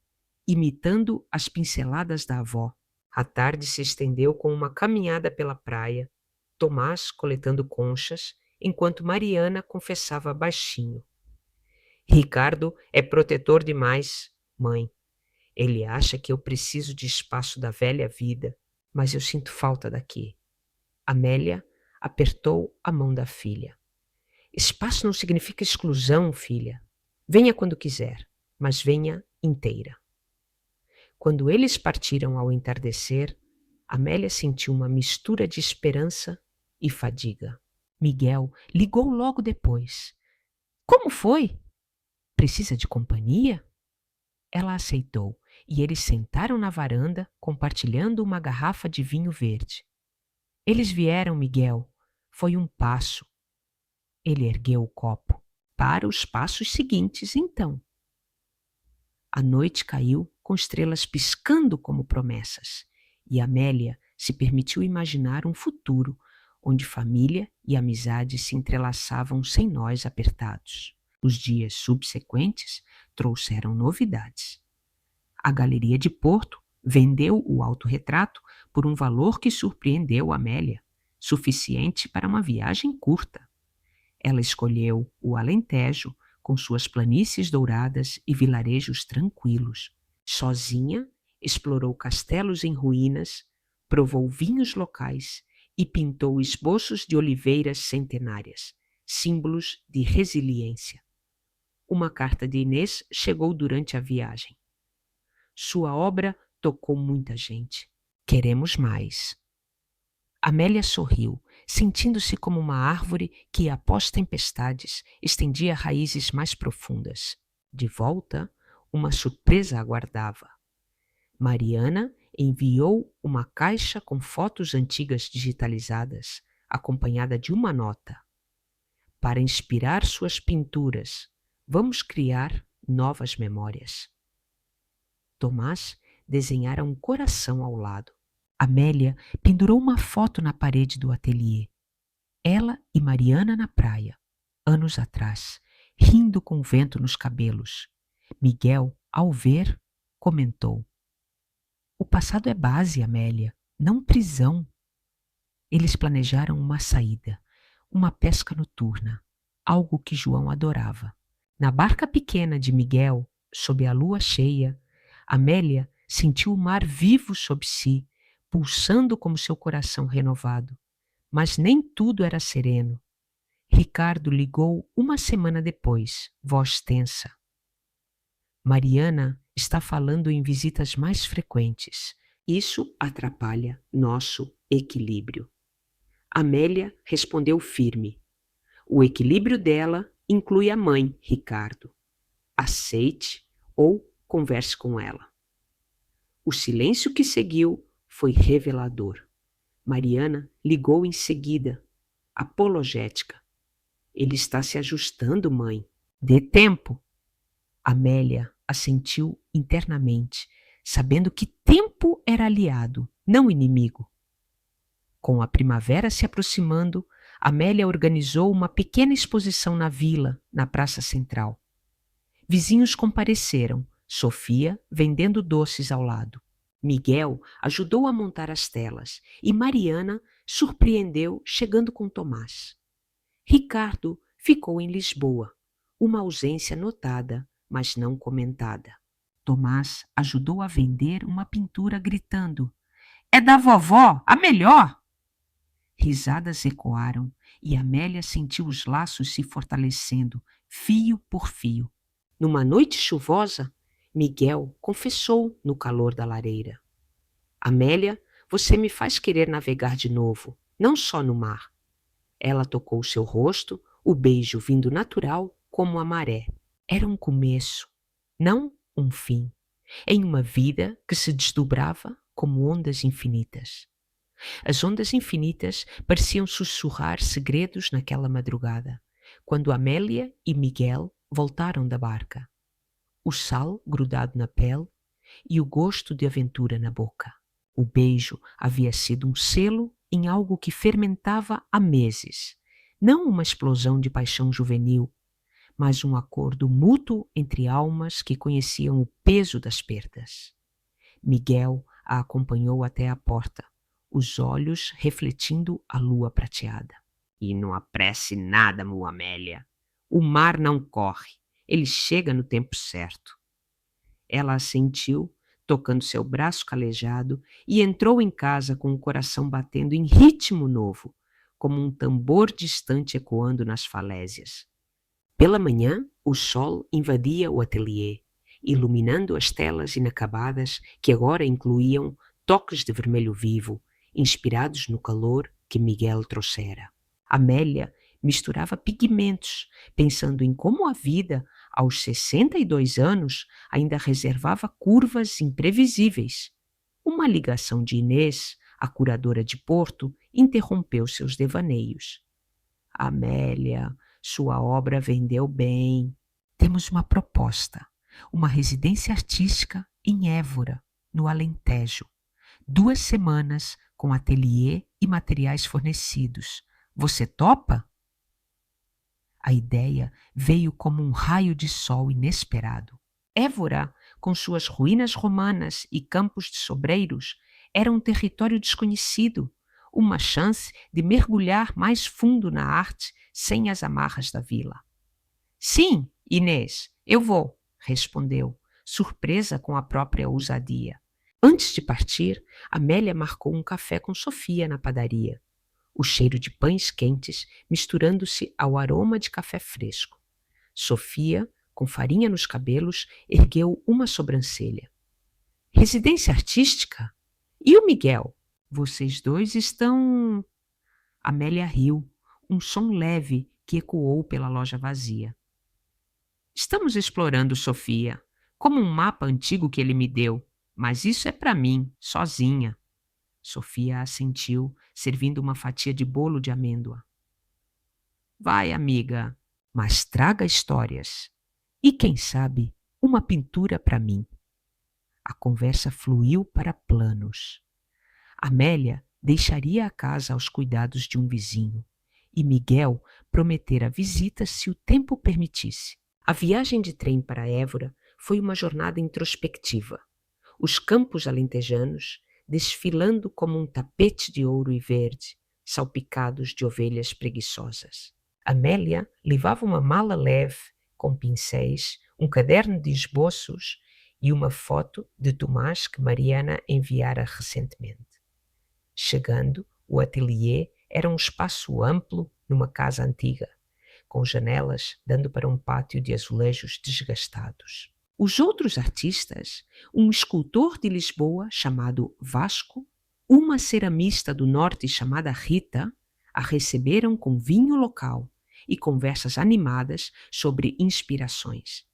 imitando as pinceladas da avó. A tarde se estendeu com uma caminhada pela praia, Tomás coletando conchas, enquanto Mariana confessava baixinho. Ricardo é protetor demais, mãe. Ele acha que eu preciso de espaço da velha vida, mas eu sinto falta daqui. Amélia apertou a mão da filha. Espaço não significa exclusão, filha. Venha quando quiser, mas venha inteira. Quando eles partiram ao entardecer, Amélia sentiu uma mistura de esperança e fadiga. Miguel ligou logo depois. Como foi? Precisa de companhia? Ela aceitou e eles sentaram na varanda, compartilhando uma garrafa de vinho verde. Eles vieram, Miguel. Foi um passo. Ele ergueu o copo. Para os passos seguintes, então. A noite caiu com estrelas piscando como promessas, e Amélia se permitiu imaginar um futuro onde família e amizade se entrelaçavam sem nós apertados. Os dias subsequentes trouxeram novidades. A Galeria de Porto vendeu o autorretrato por um valor que surpreendeu Amélia, suficiente para uma viagem curta. Ela escolheu o Alentejo, com suas planícies douradas e vilarejos tranquilos. Sozinha, explorou castelos em ruínas, provou vinhos locais e pintou esboços de oliveiras centenárias, símbolos de resiliência. Uma carta de Inês chegou durante a viagem. Sua obra tocou muita gente. Queremos mais. Amélia sorriu, sentindo-se como uma árvore que, após tempestades, estendia raízes mais profundas. De volta, uma surpresa aguardava. Mariana enviou uma caixa com fotos antigas digitalizadas, acompanhada de uma nota. Para inspirar suas pinturas, vamos criar novas memórias. Tomás desenhara um coração ao lado. Amélia pendurou uma foto na parede do ateliê. Ela e Mariana na praia, anos atrás, rindo com o vento nos cabelos. Miguel, ao ver, comentou: "O passado é base, Amélia, não prisão." Eles planejaram uma saída, uma pesca noturna, algo que João adorava. Na barca pequena de Miguel, sob a lua cheia, Amélia sentiu o mar vivo sob si, pulsando como seu coração renovado. Mas nem tudo era sereno. Ricardo ligou uma semana depois, voz tensa. "Mariana está falando em visitas mais frequentes. Isso atrapalha nosso equilíbrio." Amélia respondeu firme. "O equilíbrio dela inclui a mãe, Ricardo. Aceite ou converse com ela." O silêncio que seguiu foi revelador. Mariana ligou em seguida, apologética. "Ele está se ajustando, mãe. Dê tempo." Amélia assentiu internamente, sabendo que tempo era aliado, não inimigo. Com a primavera se aproximando, Amélia organizou uma pequena exposição na vila, na praça central. Vizinhos compareceram, Sofia vendendo doces ao lado. Miguel ajudou a montar as telas e Mariana surpreendeu chegando com Tomás. Ricardo ficou em Lisboa, uma ausência notada, mas não comentada. Tomás ajudou a vender uma pintura gritando: "É da vovó, a melhor!" Risadas ecoaram e Amélia sentiu os laços se fortalecendo, fio por fio. Numa noite chuvosa, Miguel confessou no calor da lareira: "Amélia, você me faz querer navegar de novo, não só no mar." Ela tocou seu rosto, o beijo vindo natural como a maré. Era um começo, não um fim, em uma vida que se desdobrava como ondas infinitas. As ondas infinitas pareciam sussurrar segredos naquela madrugada, quando Amélia e Miguel voltaram da barca. O sal grudado na pele e o gosto de aventura na boca. O beijo havia sido um selo em algo que fermentava há meses. Não uma explosão de paixão juvenil, mas um acordo mútuo entre almas que conheciam o peso das perdas. Miguel a acompanhou até a porta, os olhos refletindo a lua prateada. "E não apresse nada, minha Amélia. O mar não corre, ele chega no tempo certo." Ela assentiu, tocando seu braço calejado, e entrou em casa com o coração batendo em ritmo novo, como um tambor distante ecoando nas falésias. Pela manhã, o sol invadia o ateliê, iluminando as telas inacabadas que agora incluíam toques de vermelho vivo, inspirados no calor que Miguel trouxera. Amélia misturava pigmentos, pensando em como a vida, aos 62 anos, ainda reservava curvas imprevisíveis. Uma ligação de Inês, a curadora de Porto, interrompeu seus devaneios. Amélia, sua obra vendeu bem. Temos uma proposta, uma residência artística em Évora, no Alentejo. 2 semanas com ateliê e materiais fornecidos. Você topa? A ideia veio como um raio de sol inesperado. Évora, com suas ruínas romanas e campos de sobreiros, era um território desconhecido, uma chance de mergulhar mais fundo na arte sem as amarras da vila. Sim, Inês, eu vou, respondeu, surpresa com a própria ousadia. Antes de partir, Amélia marcou um café com Sofia na padaria. O cheiro de pães quentes misturando-se ao aroma de café fresco. Sofia, com farinha nos cabelos, ergueu uma sobrancelha. Residência artística? E o Miguel? Vocês dois estão... Amélia riu, um som leve que ecoou pela loja vazia. Estamos explorando Sofia, como um mapa antigo que ele me deu, mas isso é para mim, sozinha. Sofia assentiu, servindo uma fatia de bolo de amêndoa. Vai, amiga, mas traga histórias. E quem sabe, uma pintura para mim. A conversa fluiu para planos. Amélia deixaria a casa aos cuidados de um vizinho e Miguel prometera visitas se o tempo permitisse. A viagem de trem para Évora foi uma jornada introspectiva. Os campos alentejanos desfilando como um tapete de ouro e verde, salpicados de ovelhas preguiçosas. Amélia levava uma mala leve, com pincéis, um caderno de esboços e uma foto de Tomás que Mariana enviara recentemente. Chegando, o ateliê era um espaço amplo numa casa antiga, com janelas dando para um pátio de azulejos desgastados. Os outros artistas, um escultor de Lisboa chamado Vasco, uma ceramista do norte chamada Rita, a receberam com vinho local e conversas animadas sobre inspirações.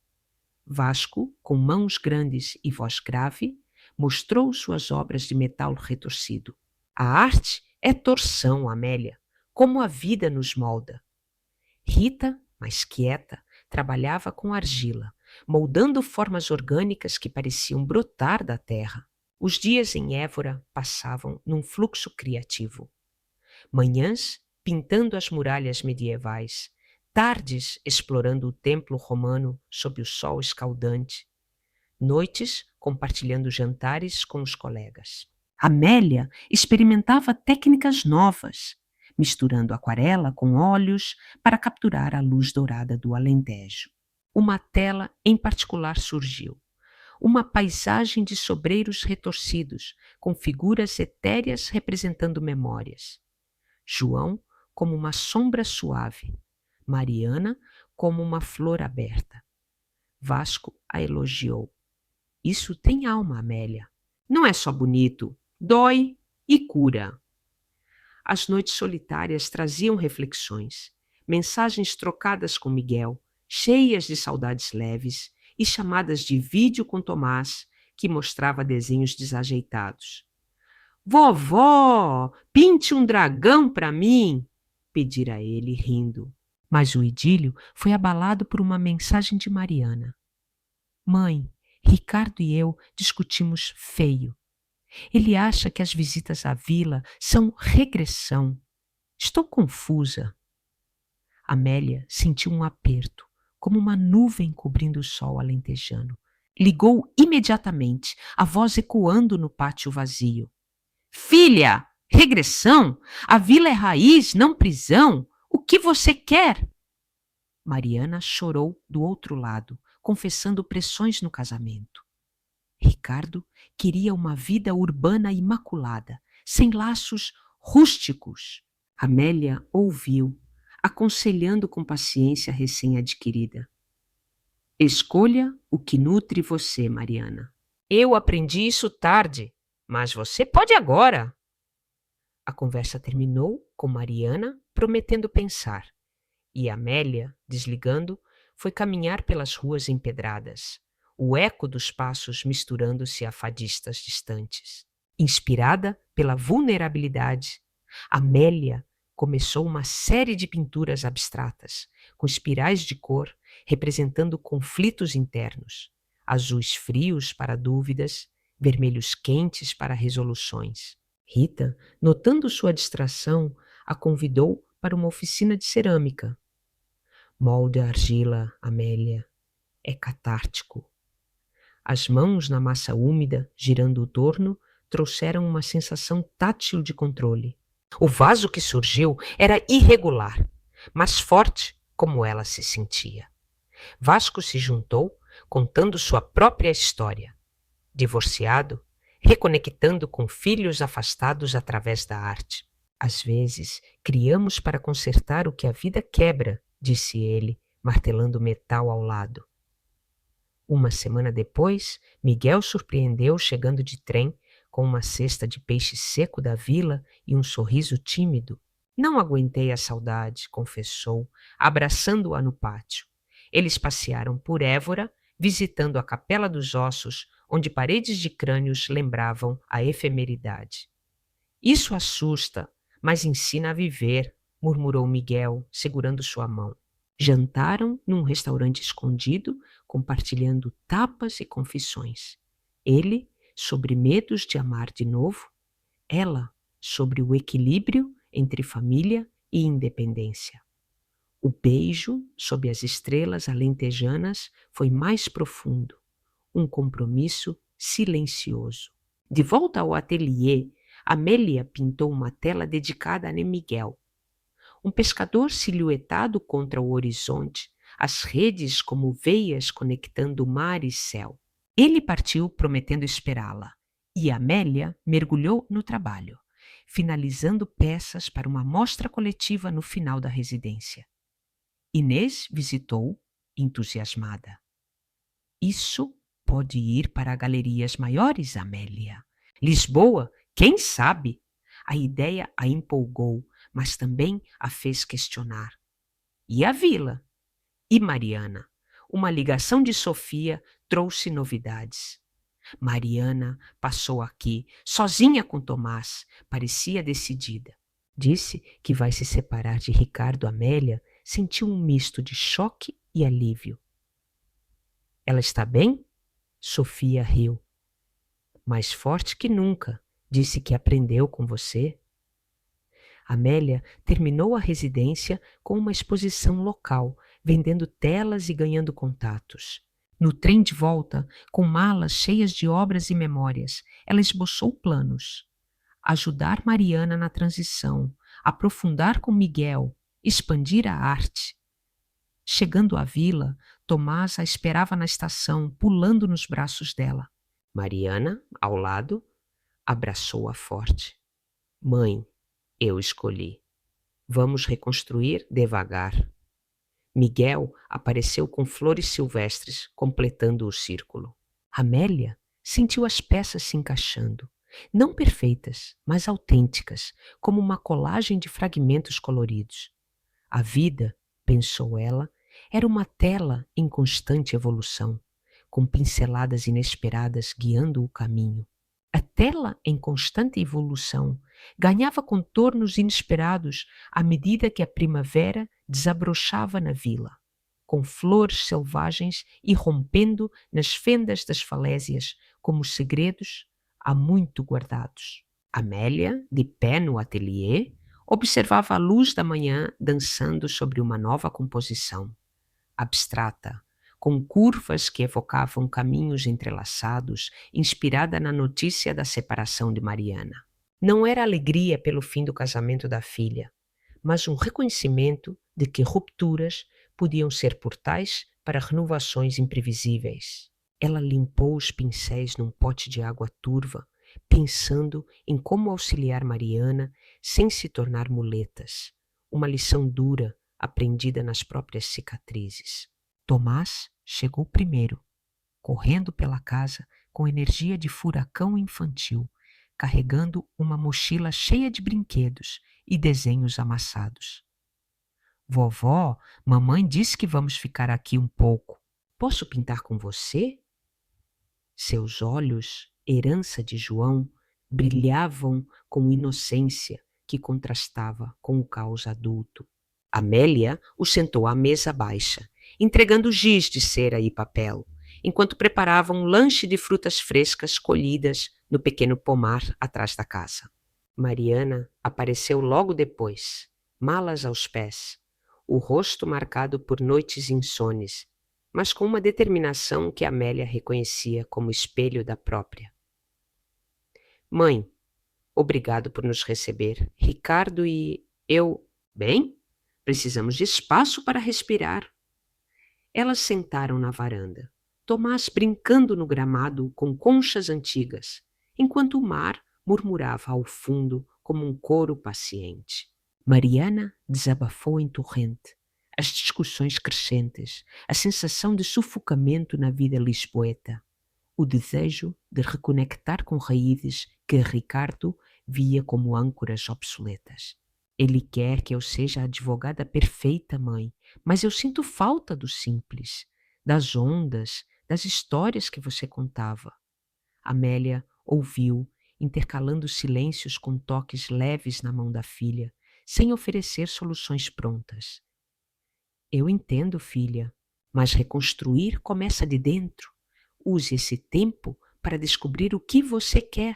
Vasco, com mãos grandes e voz grave, mostrou suas obras de metal retorcido. A arte é torção, Amélia, como a vida nos molda. Rita, mais quieta, trabalhava com argila, moldando formas orgânicas que pareciam brotar da terra. Os dias em Évora passavam num fluxo criativo. Manhãs pintando as muralhas medievais, tardes explorando o templo romano sob o sol escaldante, noites compartilhando jantares com os colegas. Amélia experimentava técnicas novas, misturando aquarela com óleos para capturar a luz dourada do Alentejo. Uma tela em particular surgiu, uma paisagem de sobreiros retorcidos, com figuras etéreas representando memórias. João como uma sombra suave, Mariana como uma flor aberta. Vasco a elogiou. Isso tem alma, Amélia. Não é só bonito, dói e cura. As noites solitárias traziam reflexões, mensagens trocadas com Miguel, cheias de saudades leves, e chamadas de vídeo com Tomás, que mostrava desenhos desajeitados. Vovó, pinte um dragão para mim, pedira ele, rindo. Mas o idílio foi abalado por uma mensagem de Mariana. Mãe, Ricardo e eu discutimos feio. Ele acha que as visitas à vila são regressão. Estou confusa. Amélia sentiu um aperto, como uma nuvem cobrindo o sol alentejano. Ligou imediatamente, a voz ecoando no pátio vazio. Filha, regressão? A vila é raiz, não prisão. O que você quer? Mariana chorou do outro lado, confessando pressões no casamento. Ricardo queria uma vida urbana imaculada, sem laços rústicos. Amélia ouviu, aconselhando com paciência a recém-adquirida. Escolha o que nutre você, Mariana. Eu aprendi isso tarde, Mas você pode agora. A conversa terminou com Mariana prometendo pensar, e Amélia, desligando, foi caminhar pelas ruas empedradas, o eco dos passos misturando-se a fadistas distantes. Inspirada pela vulnerabilidade, Amélia começou uma série de pinturas abstratas, com espirais de cor representando conflitos internos, azuis frios para dúvidas, vermelhos quentes para resoluções. Rita, notando sua distração, a convidou para uma oficina de cerâmica. Molde a argila, Amélia. É catártico. As mãos na massa úmida, girando o torno, trouxeram uma sensação tátil de controle. O vaso que surgiu era irregular, mas forte como ela se sentia. Vasco se juntou, contando sua própria história. Divorciado, reconectando com filhos afastados através da arte. Às vezes, criamos para consertar o que a vida quebra, disse ele, martelando metal ao lado. Uma semana depois, Miguel surpreendeu chegando de trem com uma cesta de peixe seco da vila e um sorriso tímido. Não aguentei a saudade, confessou, abraçando-a no pátio. Eles passearam por Évora, visitando a Capela dos Ossos, onde paredes de crânios lembravam a efemeridade. Isso assusta, mas ensina a viver, murmurou Miguel, segurando sua mão. Jantaram num restaurante escondido, compartilhando tapas e confissões. Ele sobre medos de amar de novo, ela sobre o equilíbrio entre família e independência. O beijo sob as estrelas alentejanas foi mais profundo, um compromisso silencioso. De volta ao ateliê, Amélia pintou uma tela dedicada a Miguel. Um pescador silhuetado contra o horizonte, as redes como veias conectando mar e céu. Ele partiu prometendo esperá-la, e Amélia mergulhou no trabalho, finalizando peças para uma mostra coletiva no final da residência. Inês visitou, entusiasmada. Isso pode ir para galerias maiores, Amélia. Lisboa, quem sabe? A ideia a empolgou, mas também a fez questionar. E a vila? E Mariana? Uma ligação de Sofia trouxe novidades. Mariana passou aqui, sozinha com Tomás, parecia decidida. Disse que vai se separar de Ricardo. Amélia sentiu um misto de choque e alívio. Ela está bem? Sofia riu. Mais forte que nunca, disse que aprendeu com você. Amélia terminou a residência com uma exposição local, vendendo telas e ganhando contatos. No trem de volta, com malas cheias de obras e memórias, ela esboçou planos. Ajudar Mariana na transição, aprofundar com Miguel, expandir a arte. Chegando à vila, Tomás a esperava na estação, pulando nos braços dela. Mariana, ao lado, abraçou-a forte. Mãe, eu escolhi. Vamos reconstruir devagar. Miguel apareceu com flores silvestres, completando o círculo. Amélia sentiu as peças se encaixando, não perfeitas, mas autênticas, como uma colagem de fragmentos coloridos. A vida, pensou ela, era uma tela em constante evolução, com pinceladas inesperadas guiando o caminho. A tela em constante evolução ganhava contornos inesperados à medida que a primavera desabrochava na vila, com flores selvagens irrompendo nas fendas das falésias como segredos há muito guardados. Amélia, de pé no ateliê, observava a luz da manhã dançando sobre uma nova composição, abstrata, com curvas que evocavam caminhos entrelaçados, inspirada na notícia da separação de Mariana. Não era alegria pelo fim do casamento da filha, mas um reconhecimento de que rupturas podiam ser portais para renovações imprevisíveis. Ela limpou os pincéis num pote de água turva, pensando em como auxiliar Mariana sem se tornar muletas, uma lição dura aprendida nas próprias cicatrizes. Tomás chegou primeiro, correndo pela casa com energia de furacão infantil, carregando uma mochila cheia de brinquedos e desenhos amassados. Vovó, mamãe disse que vamos ficar aqui um pouco. Posso pintar com você? Seus olhos, herança de João, brilhavam com inocência que contrastava com o caos adulto. Amélia o sentou à mesa baixa, entregando giz de cera e papel, enquanto preparava um lanche de frutas frescas colhidas no pequeno pomar atrás da casa. Mariana apareceu logo depois, malas aos pés, o rosto marcado por noites insones, mas com uma determinação que Amélia reconhecia como espelho da própria. Mãe, obrigado por nos receber. Ricardo e eu... Bem, precisamos de espaço para respirar. Elas sentaram na varanda, Tomás brincando no gramado com conchas antigas, enquanto o mar murmurava ao fundo como um coro paciente. Mariana desabafou em torrente, as discussões crescentes, a sensação de sufocamento na vida lisboeta, o desejo de reconectar com raízes que Ricardo via como âncoras obsoletas. Ele quer que eu seja a advogada perfeita, mãe, mas eu sinto falta do simples, das ondas, das histórias que você contava. Amélia ouviu, intercalando silêncios com toques leves na mão da filha, sem oferecer soluções prontas. Eu entendo, filha, mas reconstruir começa de dentro. Use esse tempo para descobrir o que você quer,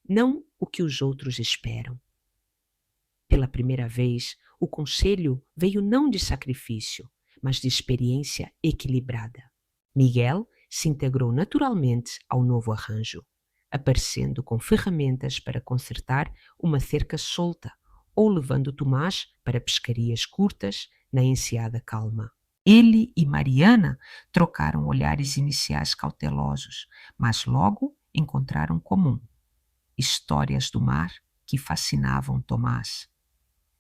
não o que os outros esperam. Pela primeira vez, o conselho veio não de sacrifício, mas de experiência equilibrada. Miguel se integrou naturalmente ao novo arranjo, aparecendo com ferramentas para consertar uma cerca solta ou levando Tomás para pescarias curtas na enseada calma. Ele e Mariana trocaram olhares iniciais cautelosos, mas logo encontraram comum. Histórias do mar que fascinavam Tomás.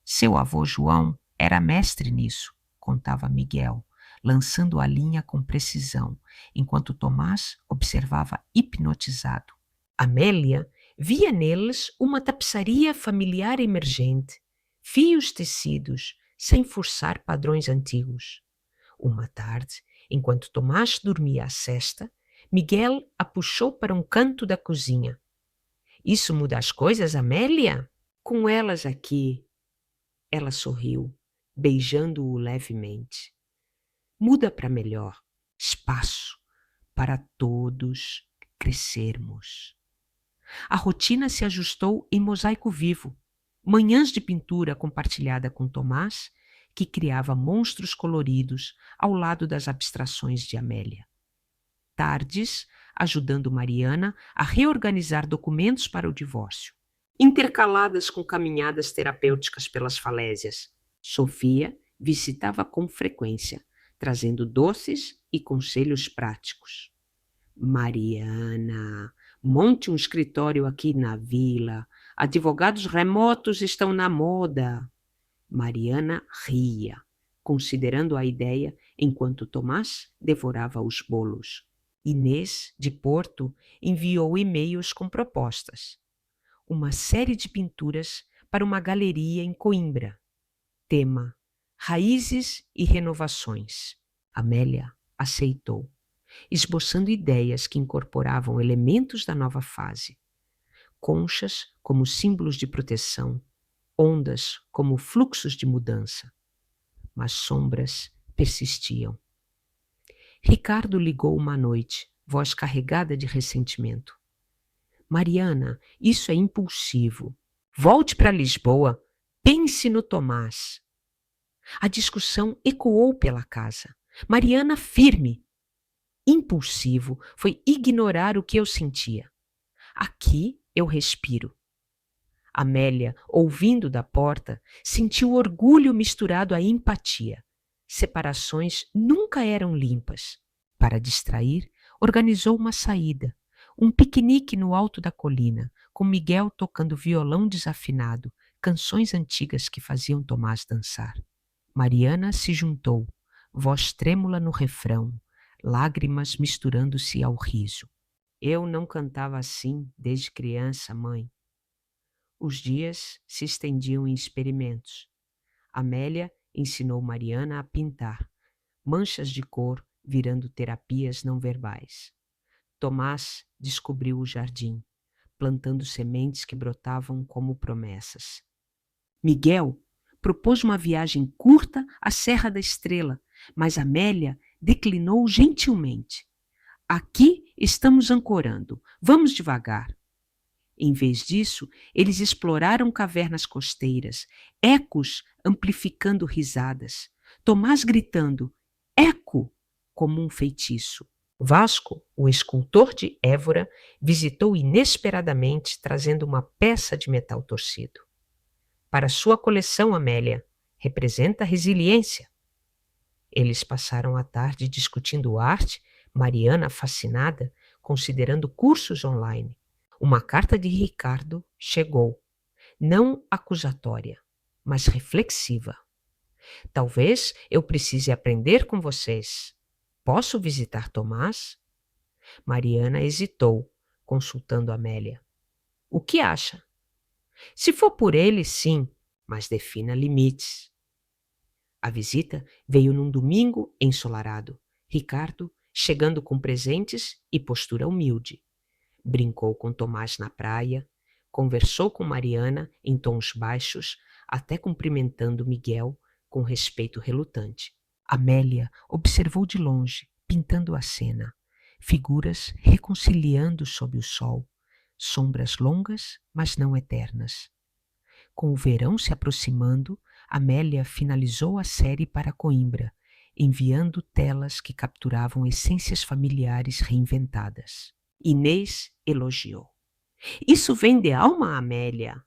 Seu avô João era mestre nisso, contava Miguel, lançando a linha com precisão, enquanto Tomás observava hipnotizado. Amélia via neles uma tapeçaria familiar emergente, fios tecidos, sem forçar padrões antigos. Uma tarde, enquanto Tomás dormia a sesta, Miguel a puxou para um canto da cozinha. Isso muda as coisas, Amélia? Com elas aqui. Ela sorriu, beijando-o levemente. Muda para melhor. Espaço para todos crescermos. A rotina se ajustou em mosaico vivo. Manhãs de pintura compartilhada com Tomás, que criava monstros coloridos ao lado das abstrações de Amélia. Tardes, ajudando Mariana a reorganizar documentos para o divórcio, intercaladas com caminhadas terapêuticas pelas falésias. Sofia visitava com frequência, trazendo doces e conselhos práticos. Mariana, monte um escritório aqui na vila. Advogados remotos estão na moda. Mariana ria, considerando a ideia enquanto Tomás devorava os bolos. Inês, de Porto, enviou e-mails com propostas. Uma série de pinturas para uma galeria em Coimbra. Tema: Raízes e Renovações. Amélia aceitou, esboçando ideias que incorporavam elementos da nova fase. Conchas como símbolos de proteção, ondas como fluxos de mudança. Mas sombras persistiam. Ricardo ligou uma noite, voz carregada de ressentimento. Mariana, isso é impulsivo. Volte para Lisboa. Pense no Tomás. A discussão ecoou pela casa. Mariana firme. Impulsivo foi ignorar o que eu sentia. Aqui eu respiro. Amélia, ouvindo da porta, sentiu orgulho misturado à empatia. Separações nunca eram limpas. Para distrair, organizou uma saída, um piquenique no alto da colina, com Miguel tocando violão desafinado, canções antigas que faziam Tomás dançar. Mariana se juntou, voz trêmula no refrão, lágrimas misturando-se ao riso. Eu não cantava assim desde criança, mãe. Os dias se estendiam em experimentos. Amélia ensinou Mariana a pintar, manchas de cor virando terapias não verbais. Tomás descobriu o jardim, plantando sementes que brotavam como promessas. Miguel propôs uma viagem curta à Serra da Estrela, mas Amélia declinou gentilmente. Aqui estamos ancorando, vamos devagar. Em vez disso, eles exploraram cavernas costeiras, ecos amplificando risadas, Tomás gritando "Eco!" como um feitiço. Vasco, o escultor de Évora, visitou inesperadamente trazendo uma peça de metal torcido. Para sua coleção, Amélia, representa resiliência. Eles passaram a tarde discutindo arte, Mariana fascinada, considerando cursos online. Uma carta de Ricardo chegou, não acusatória, mas reflexiva. Talvez eu precise aprender com vocês. Posso visitar Tomás? Mariana hesitou, consultando Amélia. O que acha? Se for por ele, sim, mas defina limites. A visita veio num domingo ensolarado. Ricardo chegando com presentes e postura humilde. Brincou com Tomás na praia, conversou com Mariana em tons baixos, até cumprimentando Miguel com respeito relutante. Amélia observou de longe, pintando a cena, figuras reconciliando sob o sol, sombras longas, mas não eternas. Com o verão se aproximando, Amélia finalizou a série para Coimbra, enviando telas que capturavam essências familiares reinventadas. Inês elogiou. Isso vem de alma, Amélia.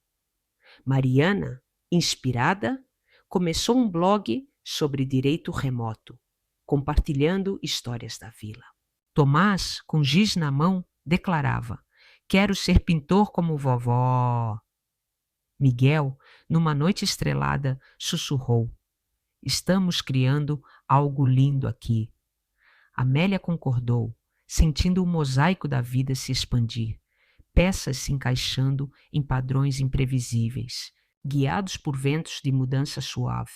Mariana, inspirada, começou um blog sobre direito remoto, compartilhando histórias da vila. Tomás, com giz na mão, declarava: quero ser pintor como vovó. Miguel, numa noite estrelada, sussurrou: estamos criando algo lindo aqui. Amélia concordou, sentindo o mosaico da vida se expandir, peças se encaixando em padrões imprevisíveis, guiados por ventos de mudança suave.